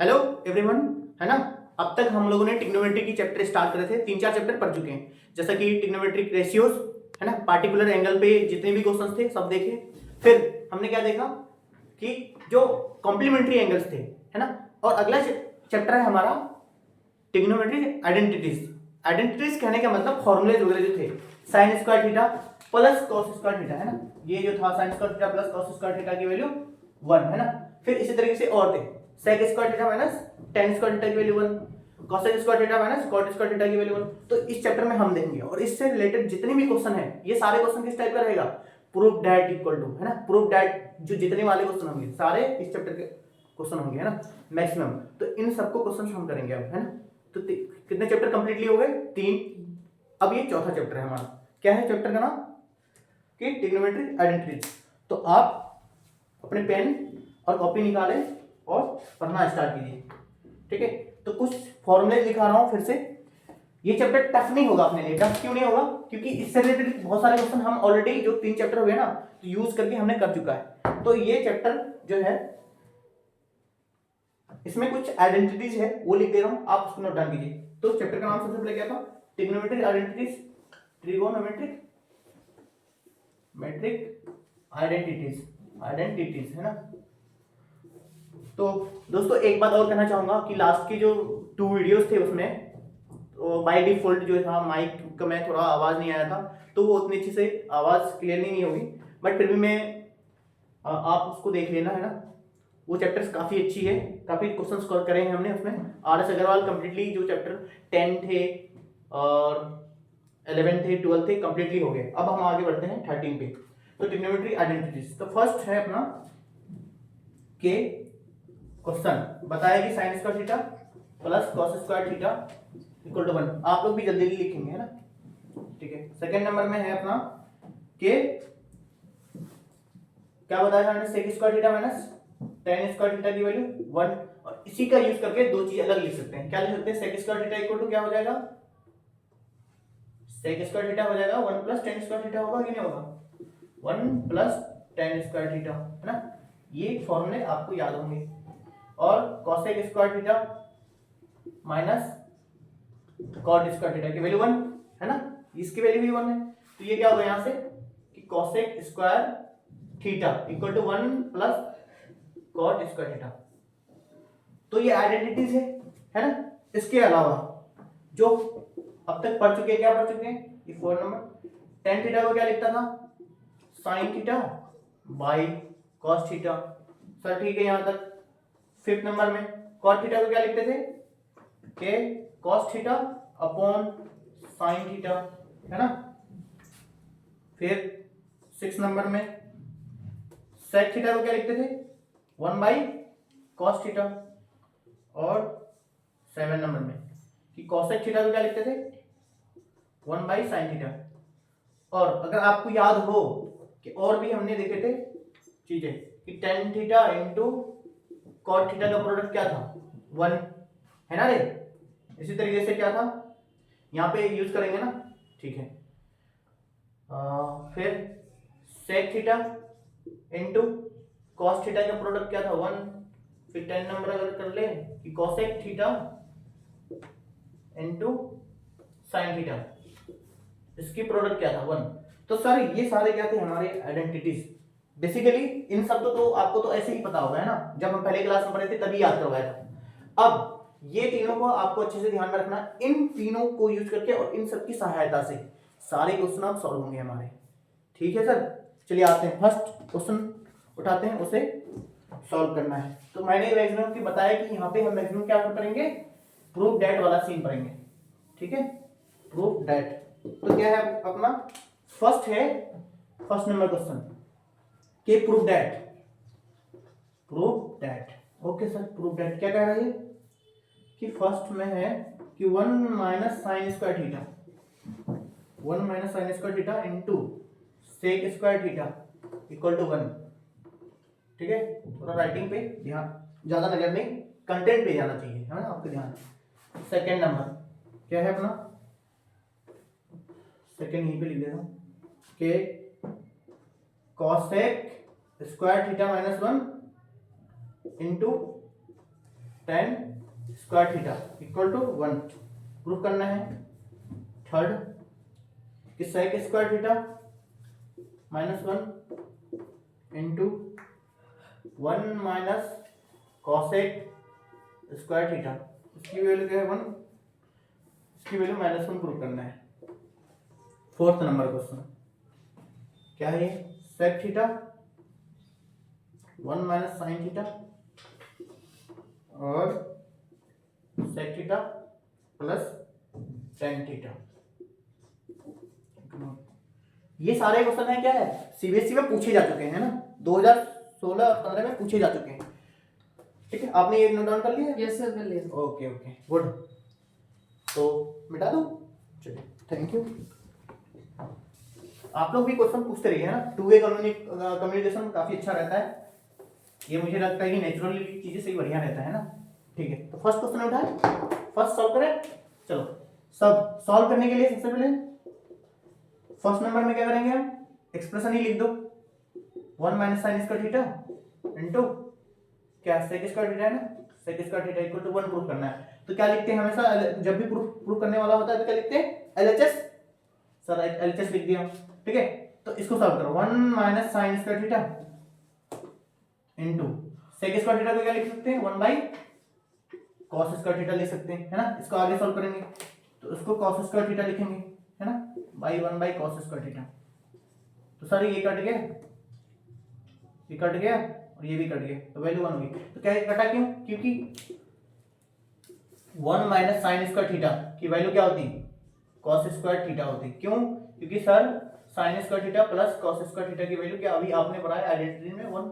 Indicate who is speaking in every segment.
Speaker 1: Hello everyone, है ना। अब तक हम लोगों ने ट्रिग्नोमेट्री की चैप्टर स्टार्ट करे थे, 3-4 चैप्टर पढ़ चुके हैं, जैसा कि ट्रिग्नोमेट्रिक रेशियोज, है ना। पार्टिकुलर एंगल पे जितने भी क्वेश्चंस थे सब देखे। फिर हमने क्या देखा कि जो कॉम्प्लीमेंट्री एंगल्स थे, है ना। और अगला चैप्टर है हमारा ट्रिग्नोमेट्री आइडेंटिटीज। आइडेंटिटीज कहने का मतलब फॉर्मूलेज वगैरह जो थे, sine square theta plus cos square theta, है ना। ये जो था sine square theta plus cos square theta की वैल्यू 1, है ना। फिर इसी तरीके से और थे, sec square theta minus tan square theta की value 1, cosec square theta minus cot square theta की वैल्यू 1। तो इस चैप्टर में हम देखेंगे, और इससे रिलेटेड जितने भी क्वेश्चन है, ये सारे क्वेश्चन किस टाइप का रहेगा, प्रूफ दैट इक्वल टू, है ना। प्रूफ दैट जो जितने वाले क्वेश्चन होंगे सारे इस चैप्टर के क्वेश्चन होंगे, है ना, मैक्सिमम। तो इन सबको क्वेश्चन हम करेंगे अब, है ना। तो कितने चैप्टर कंप्लीटली हो गए? 3। अब ये चौथा चैप्टर है हमारा। क्या है चैप्टर का नाम? कि ट्रिग्नोमेट्री आइडेंटिटीज। तो आप अपने पेन और कॉपी निकालें और पढ़ना स्टार्ट कीजिए, ठीक है। तो कुछ फॉर्मूले दिखा रहा हूं फिर से। ये चैप्टर टफ नहीं होगा अपने लिए। टफ क्यों नहीं होगा? क्योंकि इससे रिलेटेड बहुत सारे क्वेश्चन हम ऑलरेडी जो 3 चैप्टर हुए ना, तो यूज करके हमने कर चुका है। तो ये चैप्टर जो है, इसमें कुछ आइडेंटिटीज है वो लिख दे रहा हूं, आप उसको नोट डाउन कीजिए। तो चैप्टर का नाम सबसे पहले क्या था? Trigonometric identities, trigonometric metric identities, है ना। तो दोस्तों एक बात और कहना चाहूंगा कि लास्ट की जो 2 वीडियोस थे उसमें तो बाय डिफॉल्ट जो था माइक का मैं थोड़ा आवाज नहीं आया था, तो वो उतनी अच्छे से आवाज क्लियरली नहीं होगी। बट फिर भी मैं आप उसको देख लेना, है ना। वो चैप्टर्स काफी अच्छी है, काफी क्वेश्चंस कवर करे हैं हमने उसमें। आर एस अग्रवाल कंप्लीटली जो चैप्टर 10 थे और 11 थे 12 थे कंप्लीटली हो गए। अब हम आगे बढ़ते हैं 13 पे। तो ट्रिग्नोमेट्री आइडेंटिटीज, तो फर्स्ट है अपना के क्वेश्चन बताया कि sine square theta plus cos square theta equal to 1। आप लोग भी जल्दी जल्दी लिखेंगे, है ना, ठीक है। सेकंड नंबर में है अपना के क्या बताया हमने, sec square theta minus tan square theta की वैल्यू 1। और इसी का यूज करके दो चीज अलग लिख सकते हैं। क्या लिख सकते हैं? Sec square theta equal to क्या हो जाएगा, सेक स्क्वायर थीटा हो जाएगा 1 प्लस टेन स्क्वायर थीटा, होगा कि नहीं होगा? 1 प्लस टेन स्क्वायर थीटा, है ना। ये फॉर्मूले आपको याद होंगे। और cosec square theta minus cot square theta की वैल्यू 1, है ना। इसकी वैल्यू भी 1 है। तो ये क्या होगा यहां से कि cosec square theta equal to 1 plus cot square theta. तो ये आइडेंटिटीज है ना। इसके अलावा जो अब तक पढ़ चुके हैं, क्या पढ़ चुके हैं? ये 4 नंबर टेन थीटा को क्या लिखता था? Sign theta by cos theta. Sir ठीक है यहां तक। 5th नंबर में कॉट थीटा को क्या लिखते थे? के cos theta upon sine theta, है ना। फिर 6 नंबर में सेक थीटा को क्या लिखते थे? 1 बाई कॉस थीटा। और 7 नंबर में कि कॉसेक थीटा को क्या लिखते थे? 1 बाई साइन थीटा। और अगर आपको याद हो कि और भी हमने देखे थे चीजें कि tan theta into cot theta का प्रोडक्ट क्या था? 1, है ना रे। इसी तरीके से क्या था यहाँ पे यूज करेंगे ना, ठीक है। फिर sec theta into cos theta का प्रोडक्ट क्या था? 1। फिर 10 नंबर अगर कर ले कि cosec theta into sine theta, इसकी प्रोडक्ट क्या था? 1। तो सर ये सारे क्या थे? हमारे आइडेंटिटीज। बेसिकली इन सब तो आपको तो ऐसे ही पता होगा, है ना, जब हम पहले क्लास में पढ़े थे तभी याद करवाया था। अब ये तीनों को आपको अच्छे से ध्यान में रखना। इन तीनों को यूज करके और इन सब की सहायता से सारे क्वेश्चन आप सॉल्व होंगे हमारे, ठीक है सर। चलिए आते हैं, फर्स्ट क्वेश्चन उठाते हैं, उसे सॉल्व करना है। तो मैंने मैक्सिमम की बताया कि यहाँ पे हम मैक्सिमम क्या करेंगे? प्रूफ दैट वाला सीन पढ़ेंगे, ठीक है। प्रूफ दैट तो क्या है अपना फर्स्ट है, फर्स्ट नंबर क्वेश्चन के proof that. Okay sir, proof that क्या कह रहा है कि फर्स्ट में है कि 1 minus sine square theta, 1 minus sine square theta into sec square theta equal to 1, ठीक है। थोड़ा राइटिंग पे ध्यान, ज्यादा नजर नहीं, कंटेंट पे जाना चाहिए, है ना आपके ध्यान। सेकेंड नंबर क्या है अपना? सेकेंड यहीं पे लिख देता हूं कि cosec square theta minus 1 into tan square theta equal to 1 proof करना है। थर्ड कि sec square theta -1 into 1 minus cosec square theta, इसकी वैल्यू क्या है 1, इसकी वैल्यू -1 प्रूफ करना है। फोर्थ नंबर क्वेश्चन क्या है ये, sec theta 1 minus sine theta और sec theta plus tan theta. ये सारे क्वेश्चन है क्या है सीबीएसई में पूछे जा चुके हैं ना, 2016 और 15 में पूछे जा चुके हैं। ठीक है, आपने ये नोट डाउन कर लिया?
Speaker 2: यस सर, कर लिया।
Speaker 1: ओके ओके गुड, तो मिटा दूं? चलिए थैंक यू। आप लोग भी क्वेश्चन पूछते रहिए, है ना, टू वे कम्युनिकेशन काफी अच्छा रहता है। ये मुझे लगता है कि नेचुरली चीजें सही बढ़िया रहता है ना। ठीक है, तो फर्स्ट क्वेश्चन उठाए, फर्स्ट सॉल्व करें। चलो सब सॉल्व करने के लिए सबसे पहले फर्स्ट नंबर में क्या करेंगे हम, एक्सप्रेशन ही लिख दो, 1 minus sine square theta into क्या सेक स्क्वायर थीटा है ना, sec square theta equal to 1 proof करना है। तो क्या लिखते हैं हमेशा जब भी प्रूफ करने वाला होता है तो क्या लिखते हैं, एलएचएस। सर एलएचएस लिख दिया, ठीक है। तो इसको सॉल्व करो, 1 minus sine square theta into sec square theta को क्या लिख सकते हैं, 1 बाई कॉस स्क्वायर थीटा लिख सकते हैं, है ना। इसको आगे सॉल्व करेंगे तो उसको कॉस स्क्वायर थीटा लिखेंगे, है ना, by 1 by cos square theta. तो सर ये कट गया, ये कट गया और ये भी कट गया, तो वैल्यू 1 होगी। तो क्या कटा क्यों, क्योंकि 1 माइनस साइन स्क्वायर थीटा की वैल्यू क्या होती है, कॉस स्क्वायर थीटा होती। क्यों, क्योंकि sir sign square theta plus cos square theta की वैल्यू क्या अभी आपने पढ़ा है आइडेंटिटी में 1,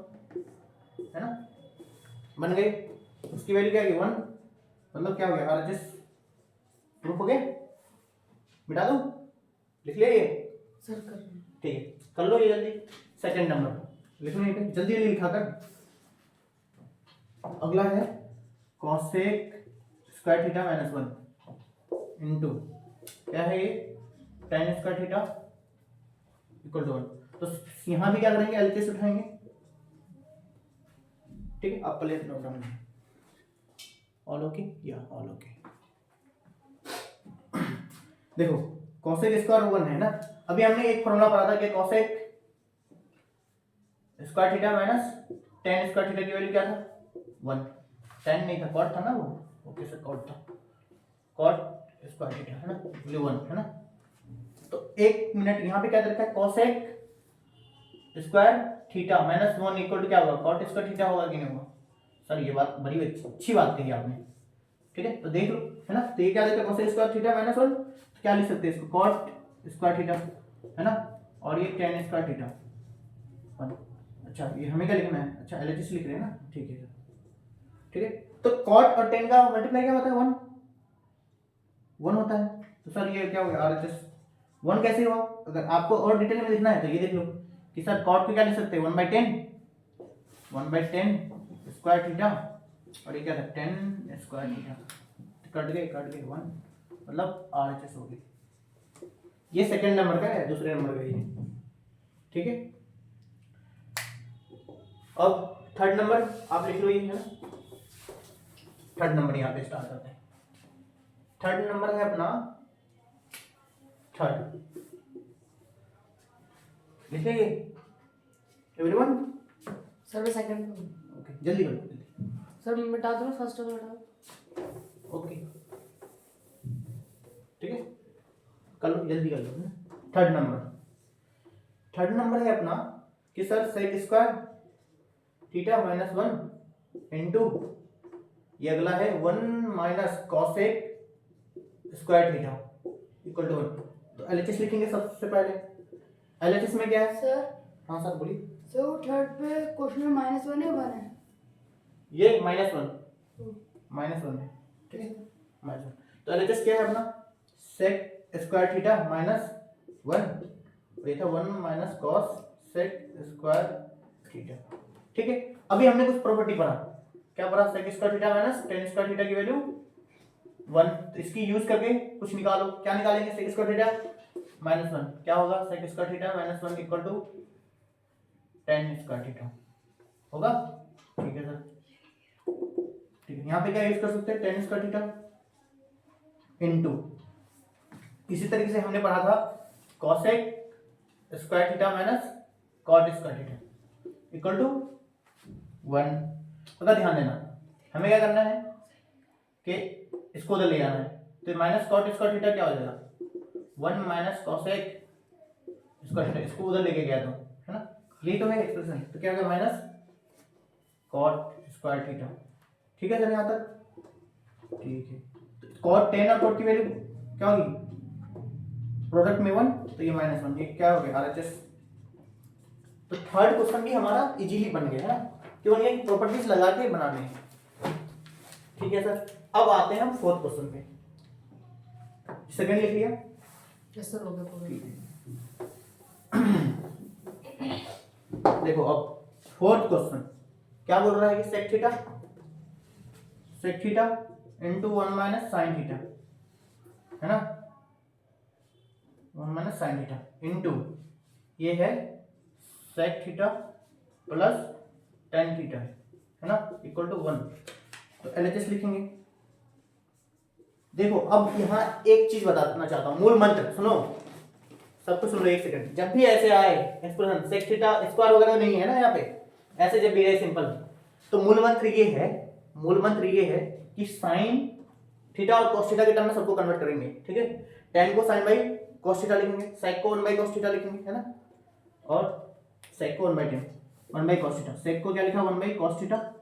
Speaker 1: है ना, बन गई। उसकी वैल्यू क्या है 1, मतलब क्या हो गया, आरएचएस प्रूफ हो गया। मिटा दूं, लिख लिया ये
Speaker 2: सर कर।
Speaker 1: ठीक है, कर लो ये जल्दी। सेकंड नंबर लिख लो ये पे, जल्दी जल्दी लिखा कर। अगला है cosec square theta minus 1 into क्या है ये tan square theta equal to 1। तो यहां भी क्या करेंगे, एलएचएस उठाएंगे, ठीक है। आप पहले नोट डाउन, ऑल ओके या ऑल ओके। देखो कॉसेक स्क्वायर 1 है ना, अभी हमने एक फॉर्मूला पढ़ा था कि cosec square theta minus tan square theta की वैल्यू क्या था 1, tan नहीं था, cot था ना वो, ओके सर cot था, cot स्क्वायर थीटा है ना, वैल्यू 1 है ना। तो एक मिनट यहाँ पे क्या दे रखा है, cosec square theta minus 1 equal to क्या होगा, cot स्क्वायर थीटा होगा कि नहीं होगा। सर ये बात बड़ी अच्छी बात कही आपने, ठीक है। तो देख लो, है ना, तो ये क्या देता है cosec स्क्वायर थीटा माइनस 1, तो क्या लिख सकते हैं इसको, cot स्क्वायर थीटा, है ना, और ये tan स्क्वायर थीटा 1। अच्छा ये हमें क्या लिखना है, अच्छा एलएचएस लिख रहे हैं ना, ठीक है सर, ठीक है। तो cot और tan का मल्टीप्लाई क्या होता है 1 होता है। तो सर ये क्या हो गया आरएचएस 1 कैसे हुआ, अगर आपको और डिटेल में लिखना है तो ये देख लो कि सर cot को क्या लिख सकते हैं 1/10 स्क्वायर थीटा और ये क्या था tan स्क्वायर थीटा, कट गए 1, मतलब आरएचएस हो गई। ये सेकंड नंबर का है, दूसरे नंबर का ये, ठीक है। अब थर्ड नंबर आप लिख लो, ये है ना, थर्ड नंबर यहाँ पे स्टार्ट करते हैं। थर्ड नंबर है अपना, थर्ड लिखिए एवरीवन।
Speaker 2: सर मैं सेकंड,
Speaker 1: ओके जल्दी करो जल्दी।
Speaker 2: सर मिटा दो, फर्स्ट वाला मिटा।
Speaker 1: ओके ठीक है, कर लो जल्दी कर लो। थर्ड नंबर है अपना कि sir sec square theta minus 1 into ये अगला है 1 minus cosec square theta equal to 1। तो एलएचएस लिखेंगे सबसे पहले। एलएचएस में क्या है
Speaker 3: सर?
Speaker 1: हाँ सर बोलिए।
Speaker 3: सर वो थर्ड पे क्वेश्चन में -1 है 1 है,
Speaker 1: ये -1 है, ठीक है, -1। तो एलएचएस क्या है अपना, सेक स्क्वायर थीटा माइनस 1, ये था 1 minus cosec square theta, ठीक है। अभी हमने कुछ प्रॉपर्टी पढ़ा, क्या पढ़ा, sec square theta minus tan square theta की वैल्यू 1। तो इसकी यूज करके कुछ निकालो, क्या निकालेंगे, सेक स्क्वायर थीटा माइनस 1 क्या होगा, sec square theta minus 1 equal to tan square theta होगा, ठीक है सर, ठीक है। यहाँ पे क्या यूज कर सकते हैं, टेन स्क्वायर थीटा इनटू, इसी तरीके से हमने पढ़ा था cosec square theta minus cot square theta equal to 1। पता ध्यान देना, हमें क्या करना है कि इसको उधर ले जाना है, तो माइनस कॉट स्क्वायर थीटा क्या हो जाएगा, 1 माइनस कॉसेक स्क्वायर थीटा, इसको उधर लेके गया था, है ना, यही तो है एक्सप्रेशन। तो क्या होगा, माइनस कॉट स्क्वायर थीटा। ठीक है सर यहाँ तक, ठीक है। तो कॉट 10 और कॉट की वैल्यू क्या होगी, प्रोडक्ट में 1, तो ये -1, ये क्या हो गया RHS। तो थर्ड क्वेश्चन भी हमारा इजीली बन गया है ना, क्यों, ये प्रॉपर्टीज लगा के बनाने हैं। ठीक है सर, अब आते हैं हम फोर्थ क्वेश्चन पे। सेकंड लिख लिया,
Speaker 2: यस सर, हो गया पूरा।
Speaker 1: ठीक है। देखो अब फोर्थ क्वेश्चन क्या बोल रहा है कि sec theta into 1 minus sine theta, है ना, 1 माइनस साइन थीटा इंटू ये है sec theta plus tan theta, है ना, इक्वल टू 1। तो LHS लिखेंगे। देखो अब यहाँ एक चीज बताना चाहता हूँ, मूल मंत्र सुनो, सब कुछ सुन लो एक सेकंड। जब भी ऐसे आए एक्सप्रेशन सेक थीटा स्क्वायर वगैरह नहीं है ना यहाँ पे, ऐसे जब भी रहे सिंपल, तो मूल मंत्र ये है कि साइन थीटा और कॉस थीटा के टर्म में सबको कन्वर्ट करेंगे। ठीक है, टेन को साइन बाई कॉस थीटा लिखेंगे, सेक को 1 बाई कॉस थीटा लिखेंगे, है ना, और सेक को 1 by tan, 1 by cos theta, sec को क्या लिखा 1 बाई कॉस थीटा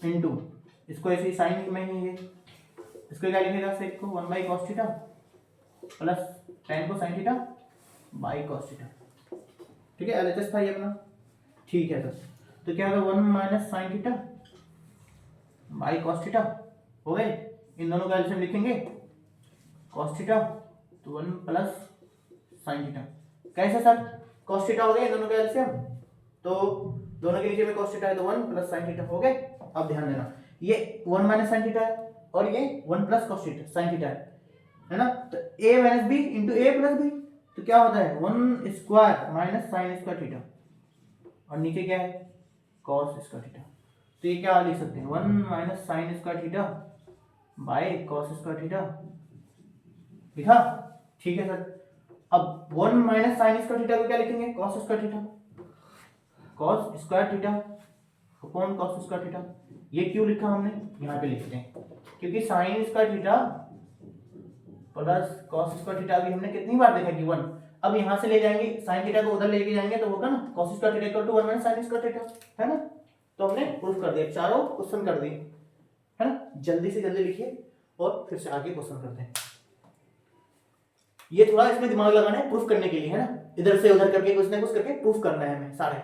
Speaker 1: इनटू, इसको ऐसे ही साइन में ही है, इसको क्या लिखेगा, सेक को 1 by cos theta plus tan को sine theta by cos theta. ठीक है, LHS था ये अपना। ठीक है सर, तो क्या होगा 1 minus sine theta by cos theta हो गए, इन दोनों का एलसीएम लिखेंगे कॉस थीटा, तो 1 प्लस साइन थीटा। कैसे सर, कॉस थीटा हो गया इन दोनों का एलसीएम, तो दोनों के नीचे में कॉस थीटा है, तो 1 प्लस साइन थीटा हो गए। अब ध्यान देना, ये 1 माइनस साइन थीटा है और ये 1 plus cos theta sine theta है ना, तो a minus B into A plus B, तो क्या होता है 1 square minus sine square theta, और नीचे क्या है कॉस स्क्वायर थीटा। तो ये क्या लिख सकते हैं 1 minus sine square theta by cos square theta, लिखा। ठीक है सर, अब 1 माइनस साइन स्क्वायर थीटा को क्या लिखेंगे, cos square theta, cos square theta upon cos square theta. ये क्यों लिखा हमने, यहाँ पे लिखते हैं, क्योंकि sign square theta plus cos square theta अभी हमने कितनी बार देखा कि 1, अब यहाँ से ले जाएंगे साइन थीटा को उधर लेके जाएंगे तो होगा ना cos square theta equal to 1 minus sine square theta, है ना। तो हमने प्रूफ कर दिया, चारों क्वेश्चन कर दिए, है ना। जल्दी से जल्दी लिखिए और फिर से आगे क्वेश्चन करते हैं। ये थोड़ा इसमें दिमाग लगाना है प्रूफ करने के लिए, है ना, इधर से उधर करके कुछ ना कुछ करके प्रूफ करना है हमें सारे।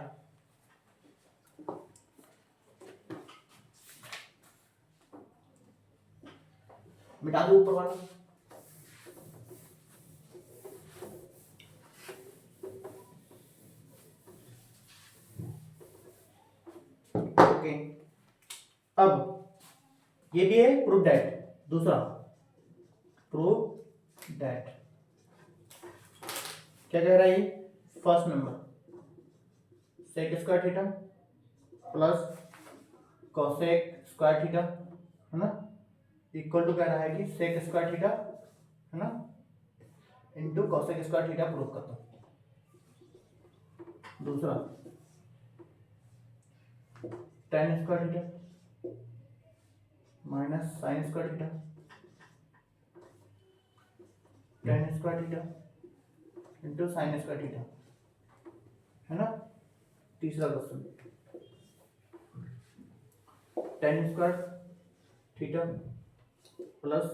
Speaker 1: मिटा दो ऊपर वाला, ओके। अब ये भी है प्रूफ दैट, दूसरा प्रूफ दैट क्या कह रहा है ये, first number sec square theta plus cosec square theta, है ना, इक्वल टू कह रहा है कि सेक स्क्वायर थीटा, है ना, into cosec square theta proof करता हूं। दूसरा tan square theta minus sine square theta, tan square theta into sine square theta, है ना। तीसरा question tan square theta plus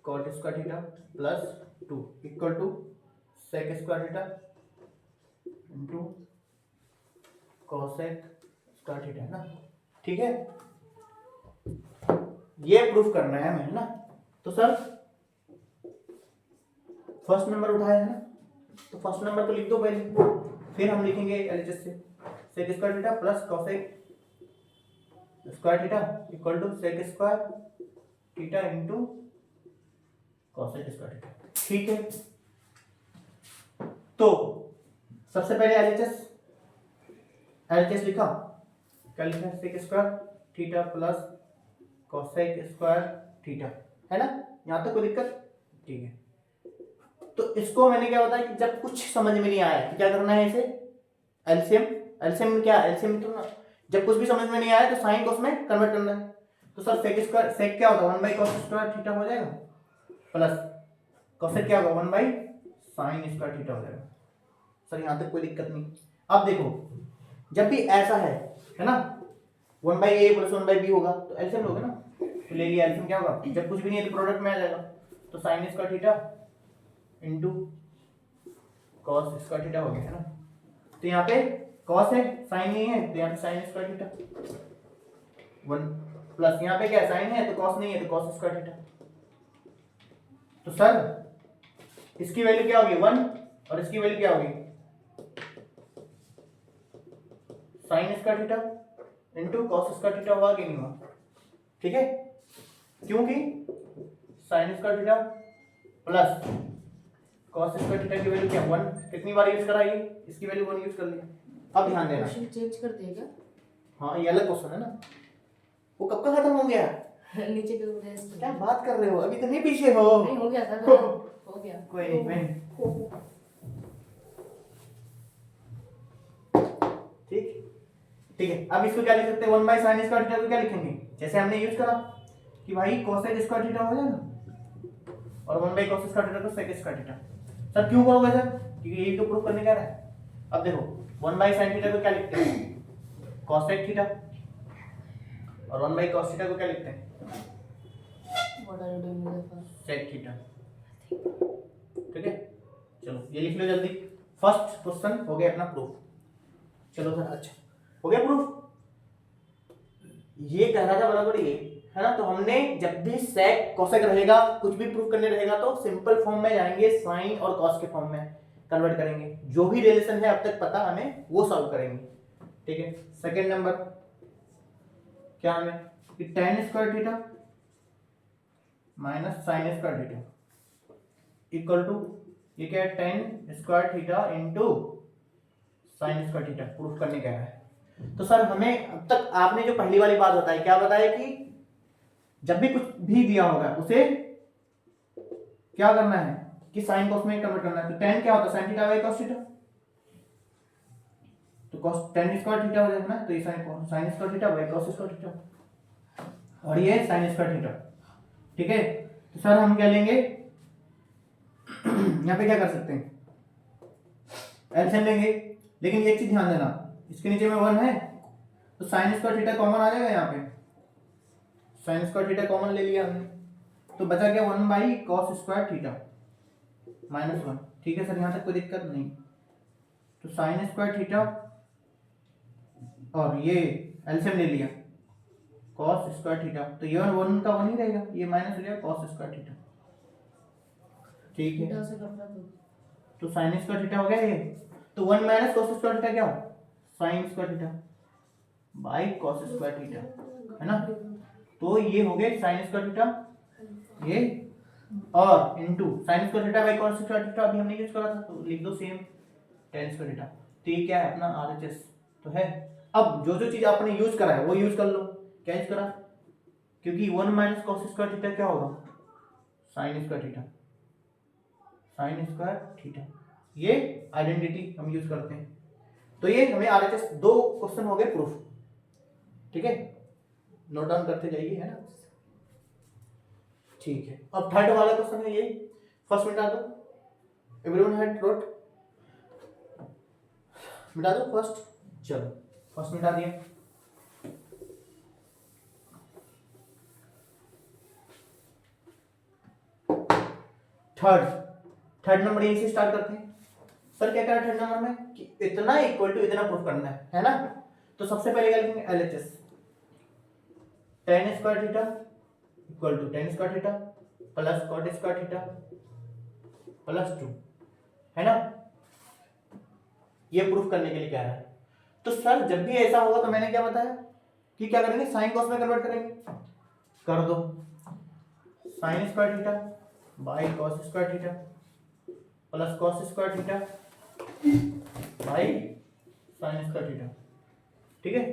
Speaker 1: cot square theta plus 2 equal to sec square theta into cosec square theta, है ना। ठीक है, ये proof करना है हमें, है ना। तो सर फर्स्ट नंबर उठाया है ना, तो फर्स्ट नंबर को लिख दो पहले, फिर हम लिखेंगे एलएचएस से sec square theta plus cosec square theta equal to sec square theta into cosec square theta. ठीक है, तो सबसे पहले एलएचएस लिखा, क्या लिखा है sec square theta plus cosec square theta, है ना, यहाँ तक कोई दिक्कत? ठीक है, तो इसको मैंने क्या बताया कि जब कुछ समझ में नहीं आया तो क्या करना है, इसे एलसीएम, एलसीएम क्या, एलसीएम तो ना, जब कुछ भी समझ में नहीं आया तो साइन कोस में कन्वर्ट करना है। तो सर सेक स्क्वायर, सेक क्या होता है 1 cos स्क्वायर थीटा हो जाएगा, प्लस कोसेक क्या होगा 1 sin स्क्वायर थीटा हो जाएगा। सर यहाँ तक कोई दिक्कत नहीं। अब देखो जब भी ऐसा है ना, 1/a प्लस 1/b होगा तो एलसीएम लोगे ना, तो ले लिया एलसीएम, क्या होगा जब कुछ भी नहीं है तो प्रोडक्ट में आ जाएगा, तो sin square theta into cos square theta हो गया, है ना। तो यहाँ पे cos है, sin नहीं है, तो यहाँ पे sin स्क्वायर थीटा 1 प्लस यहाँ पे क्या है, sin है तो cos नहीं है तो cos स्क्वायर थीटा। तो सर इसकी वैल्यू क्या होगी 1 और इसकी वैल्यू क्या होगी sin square theta into cos square theta हुआ कि नहीं हुआ, ठीक है, क्योंकि sin square theta plus cos square theta की वैल्यू क्या 1, कितनी बार यूज करा ये, इसकी वैल्यू 1 यूज कर लिया। अब ध्यान देना,
Speaker 2: क्वेश्चन चेंज कर देगा।
Speaker 1: हाँ ये अलग क्वेश्चन है ना, वो कब का खत्म हो गया,
Speaker 2: नीचे के उधर
Speaker 1: क्या बात कर रहे हो, अभी तो नहीं पीछे हो।
Speaker 2: नहीं हो गया था, हो गया।
Speaker 1: कोई नहीं, ठीक ठीक है। अब इसको क्या लिख सकते हैं 1 sin स्क्वायर थीटा को क्या लिखेंगे, जैसे हमने यूज करा कि भाई cosec स्क्वायर थीटा हो जाएगा और 1 cos स्क्वायर थीटा को sec स्क्वायर थीटा। सर क्यों करोगे सर, क्योंकि यही तो प्रूफ करने का है। अब देखो 1 sin थीटा को क्या लिखते हैं cosec थीटा और 1 cos थीटा को क्या लिखते हैं
Speaker 2: what are you doing with the
Speaker 1: sec theta, ठीक है। चलो ये लिख लो जल्दी, फर्स्ट क्वेश्चन हो गया अपना प्रूफ। चलो सर अच्छा हो गया प्रूफ, ये कह रहा था बराबर ये, है ना। तो हमने जब भी सेक कोसेक रहेगा, कुछ भी प्रूफ करने रहेगा तो सिंपल फॉर्म में जाएंगे, साइन और कॉस के फॉर्म में कन्वर्ट करेंगे, जो भी रिलेशन है अब तक पता हमें वो सॉल्व करेंगे, ठीक है। सेकंड नंबर क्या हमें कि tan square theta minus sine square theta equal to ये क्या है tan square theta into sine square theta, proof करने का है। तो सर हमें अब तक आपने जो पहली वाली बात बताई, क्या बताया कि जब भी कुछ भी दिया होगा उसे क्या करना है कि साइन कॉस में कन्वर्ट करना है। तो tan क्या होता है sign theta by cos theta, तो cos tan स्क्वायर थीटा हो जाएगा ना, तो ये sign square theta by cos square theta और ये साइन स्क्वायर थीटा, ठीक है। तो सर हम क्या लेंगे यहाँ पे क्या कर सकते हैं एलसीएम लेंगे, लेकिन एक चीज ध्यान देना, इसके नीचे में 1 है तो साइन स्क्वायर थीटा कॉमन आ जाएगा, यहाँ पे साइन स्क्वायर थीटा कॉमन ले लिया हमने, तो बचा क्या 1 cos स्क्वायर थीटा माइनस 1, ठीक है सर, यहाँ तक कोई दिक्कत नहीं। तो साइन स्क्वायर थीटा और ये एलसीएम ले लिया cos स्क्वायर थीटा, तो ये 1 का 1 ही रहेगा, ये माइनस हो जाएगा cos स्क्वायर थीटा, ठीक है।
Speaker 2: थीटा से करना
Speaker 1: तो साइन स्क्वायर थीटा हो गया ये, तो 1 माइनस cos स्क्वायर थीटा क्या हो sign square theta by cos square theta, है ना। तो ये हो गया साइन स्क्वायर थीटा ये और into sine square theta by cos square theta अभी हमने यूज करा था, तो लिख दो सेम tan स्क्वायर थीटा। तो ये क्या है अपना RHS तो है। अब जो जो चीज आपने यूज करा है वो यूज कर लो, क्या यूज करा, क्योंकि 1 माइनस cos स्क्वायर थीटा क्या होगा sine square theta, sign square theta, ये आइडेंटिटी हम यूज करते हैं। तो ये हमें RHS 2 क्वेश्चन हो गए प्रूफ, ठीक है, नोट डाउन करते जाइए, है ना, ठीक है। अब थर्ड वाला क्वेश्चन है यही, फर्स्ट मिटा दो, एवरीवन हैड रोट, मिटा दो फर्स्ट, चलो फर्स्ट मिटा दिया। थर्ड नंबर यहीं से स्टार्ट करते हैं। सर क्या कह रहा है थर्ड नंबर में कि इतना इक्वल टू इतना प्रूफ करना है ना। तो सबसे पहले क्या लिखेंगे LHS tan square theta equal to tan square theta plus cot square theta plus 2, है ना। ये प्रूफ करने के लिए क्या है। तो सर जब भी ऐसा होगा तो मैंने क्या बताया कि क्या करेंगे साइन कॉस में कन्वर्ट करेंगे, कर दो sign square theta by cos square theta plus cos square theta by sine square theta, ठीक है।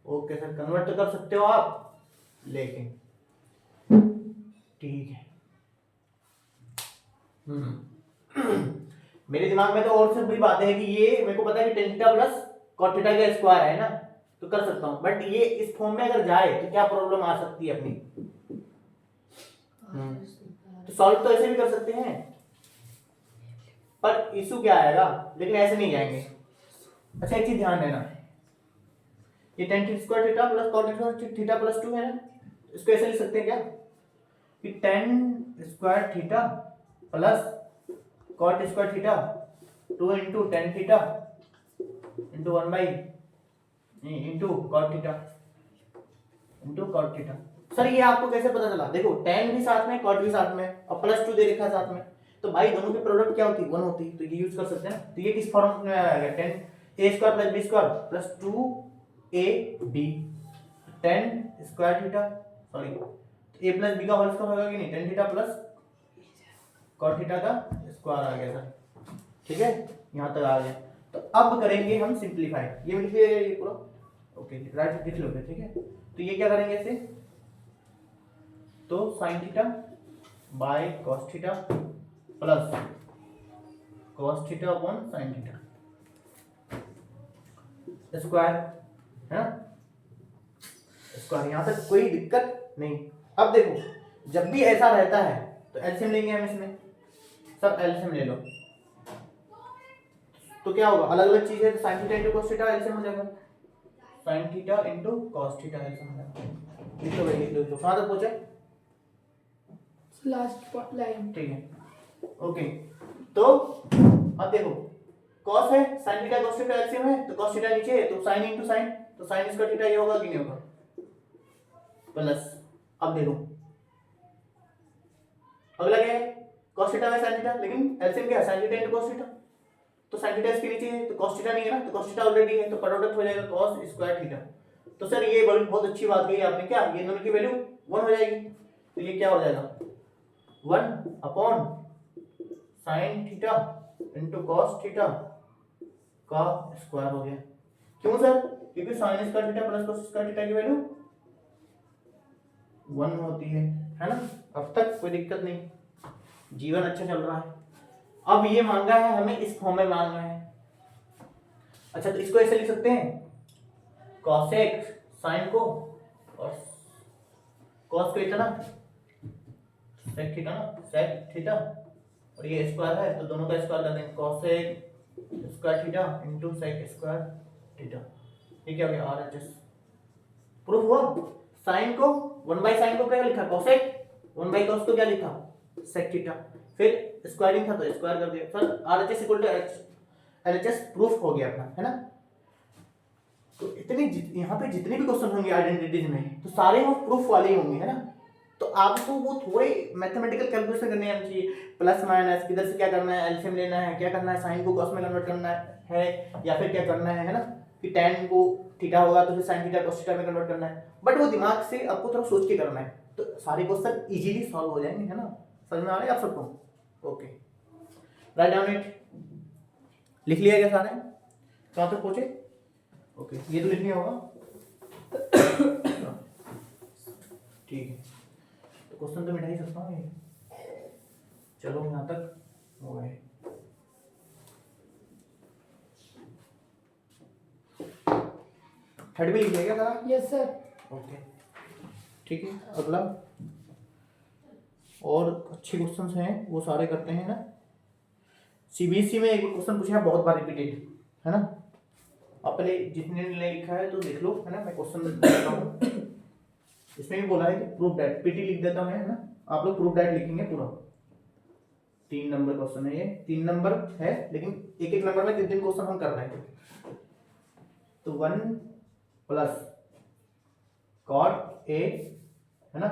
Speaker 1: ओके सर, कन्वर्ट तो कर सकते हो आप, लेकिन ठीक है। मेरे दिमाग में तो और सब भी बातें हैं कि ये मेरे को पता है कि tan theta plus cot theta का स्क्वायर है ना, तो कर सकता हूँ, बट ये इस फॉर्म में अगर जाए तो क्या प्रॉब्लम आ सकती है अपनी। तो सॉल्व तो ऐसे भी कर सकते हैं, पर इशू क्या आएगा, लेकिन ऐसे नहीं जाएंगे। अच्छा एक चीज ध्यान देना, ये tan square theta plus cot theta plus 2 है ना, इसको ऐसे लिख सकते हैं क्या कि tan square theta plus cot square theta 2 into tan theta into 1 by into cot theta into cot theta. Sir ये आपको कैसे पता चला? देखो टेन भी साथ में, कॉट भी साथ में, और प्लस 2 दे रखा है साथ में, तो भाई दोनों की प्रोडक्ट क्या होती है? 1 होती है, तो ये यूज कर सकते हैं ना। तो ये किस फॉर्म में आ गया? Then A square plus B square plus 2 A B, tan square theta sorry A plus B का होल स्क्वायर होगा कि नहीं, tan theta plus cot theta का स्क्वायर आ गया सर। ठीक है, यहाँ तक आ गया। तो अब करेंगे हम सिंप्लीफाई, ये लिख लिया ये पूरा, ओके राइट लिख लो। ठीक है, तो ये क्या करेंगे इसे, तो sine theta by cos theta plus cos theta upon sine theta square है ना, स्क्वायर। यहां तक कोई दिक्कत नहीं। अब देखो जब भी ऐसा रहता है तो एलसीएम लेंगे हम इसमें, सब एलसीएम ले लो, तो क्या होगा, अलग अलग चीज है तो sine theta into cos theta LCM हो जाएगा, sine theta into cos theta LCM हो जाएगा। लिख लो भाई, लिख लो। कहां तक पहुंचे?
Speaker 3: Last line.
Speaker 1: ठीक है, ओके। तो अब देखो cos है, sin theta cos theta LCM है, तो cos थीटा नीचे है तो sin इनटू sin, तो sin इसका थीटा ये होगा कि नहीं होगा, प्लस। अब देखो अगला क्या है, cos थीटा है sin थीटा, लेकिन एलसीएम क्या है, sin theta into cos theta, तो sin थीटा इसके नीचे है तो cos थीटा नहीं है ना, तो cos थीटा ऑलरेडी है, तो प्रोडक्ट हो जाएगा cos स्क्वायर थीटा। तो सर ये बड़ी बहुत अच्छी बात कही आपने, क्या ये दोनों की वैल्यू 1 हो जाएगी, तो ये क्या हो जाएगा 1 upon sin theta into cos theta का स्क्वायर हो गया। क्यों सर? क्योंकि sin square theta plus cos square theta की वैल्यू 1 होती है ना। अब तक कोई दिक्कत नहीं, जीवन अच्छा चल रहा है। अब ये मांगा है हमें, इस फॉर्म में मांगा है। अच्छा तो इसको ऐसे लिख सकते हैं, cosec sin को और cos को इतना sec थीटा ना, sec थीटा, और ये स्क्वायर है तो दोनों का स्क्वायर कर देंगे, cosec square theta into sec square theta. ये क्या हो गया, RHS प्रूफ हुआ। sin को 1 बाई साइन को क्या लिखा, cosec, 1 बाई cos को क्या लिखा, sec थीटा, फिर स्क्वायरिंग था तो स्क्वायर कर दिया। Sir RHS equal to LHS proof हो गया अपना, है ना। तो इतनी यहाँ पे जितने भी क्वेश्चन होंगे आइडेंटिटीज में, तो सारे वो प्रूफ वाले ही होंगे, है ना। तो आपको वो थोड़े मैथमेटिकल कैलकुलेशन करने आनी चाहिए, प्लस माइनस किधर से क्या करना है, एलसीएम लेना है, क्या करना है, साइन को कॉस में कन्वर्ट करना है, या फिर क्या करना है ना, कि tan को थीटा होगा तो फिर sin थीटा cos थीटा में कन्वर्ट करना है। बट वो दिमाग से आपको थोड़ा सोच के करना है, तो सारे क्वेश्चन इजीली सॉल्व हो जाएंगे, है ना। समझ में आ रहा है आप सबको? Okay, write down it. लिख लिया क्या सारे? कहाँ तक पहुंचे? ओके, ये तो लिख लिया होगा। ठीक है, तो क्वेश्चन तो मिटा ही सकता हूँ ये। चलो यहाँ तक हो गए। थर्ड भी लिख लिया क्या सारा?
Speaker 3: Yes sir.
Speaker 1: ओके ठीक है, अगला और अच्छे क्वेश्चंस हैं वो सारे करते हैं ना। सीबीएसई में एक क्वेश्चन पूछा है बहुत बार रिपीटेड, है ना। अपने जितने ने लिखा है तो देख लो, है ना। मैं क्वेश्चन देता हूँ, इसमें भी बोला है कि प्रूफ दैट, पीटी लिख देता हूँ, है ना। आप लोग प्रूफ दैट लिखेंगे पूरा। 3 नंबर क्वेश्चन है ये, 3 नंबर है, लेकिन एक एक नंबर में 3 क्वेश्चन हम कर रहे हैं। तो 1 प्लस कॉट ए, है ना,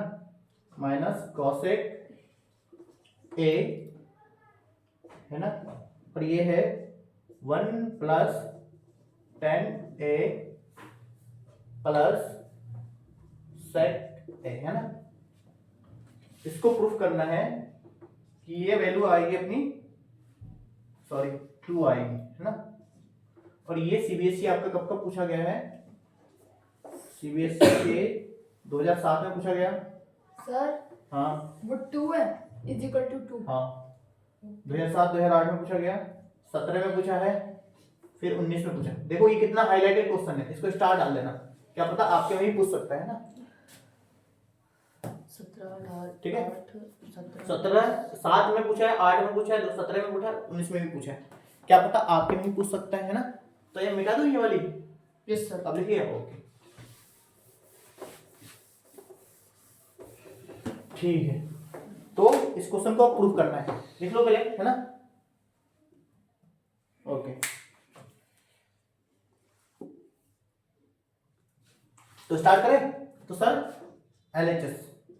Speaker 1: माइनस कॉसेक ए, है ना, और ये है 1 प्लस tan ए प्लस sec ए, है ना। इसको प्रूफ करना है कि ये वैल्यू आएगी अपनी, सॉरी 2 आएगी, है ना। और ये सीबीएसई आपका कब कब पूछा गया है? सीबीएसई के 2007 में पूछा गया
Speaker 3: सर
Speaker 1: हाँ
Speaker 3: वो 2 है इज इक्वल टू 2।
Speaker 1: हाँ 2007 2008 में पूछा गया, 17 में पूछा है, फिर 19 में पूछा। देखो ये कितना हाईलाइटेड क्वेश्चन है, इसको स्टार डाल देना, क्या पता आपके में ही पूछ सकता है ना।
Speaker 2: 17
Speaker 1: ठीक है।
Speaker 2: 8 17
Speaker 1: 17 7 में पूछा है, 8 में पूछा है, 17 में पूछा है, 19 में भी पूछा है, क्या पता आपके में ही पूछ सकता है ना। तो ये मिटा दो ये वाली,
Speaker 2: यस सर।
Speaker 1: अब लिखिए। ओके ठीक है, तो इस क्वेश्चन को प्रूव करना है, लिख लो पहले, है ना। ओके तो स्टार्ट करें। तो सर LHS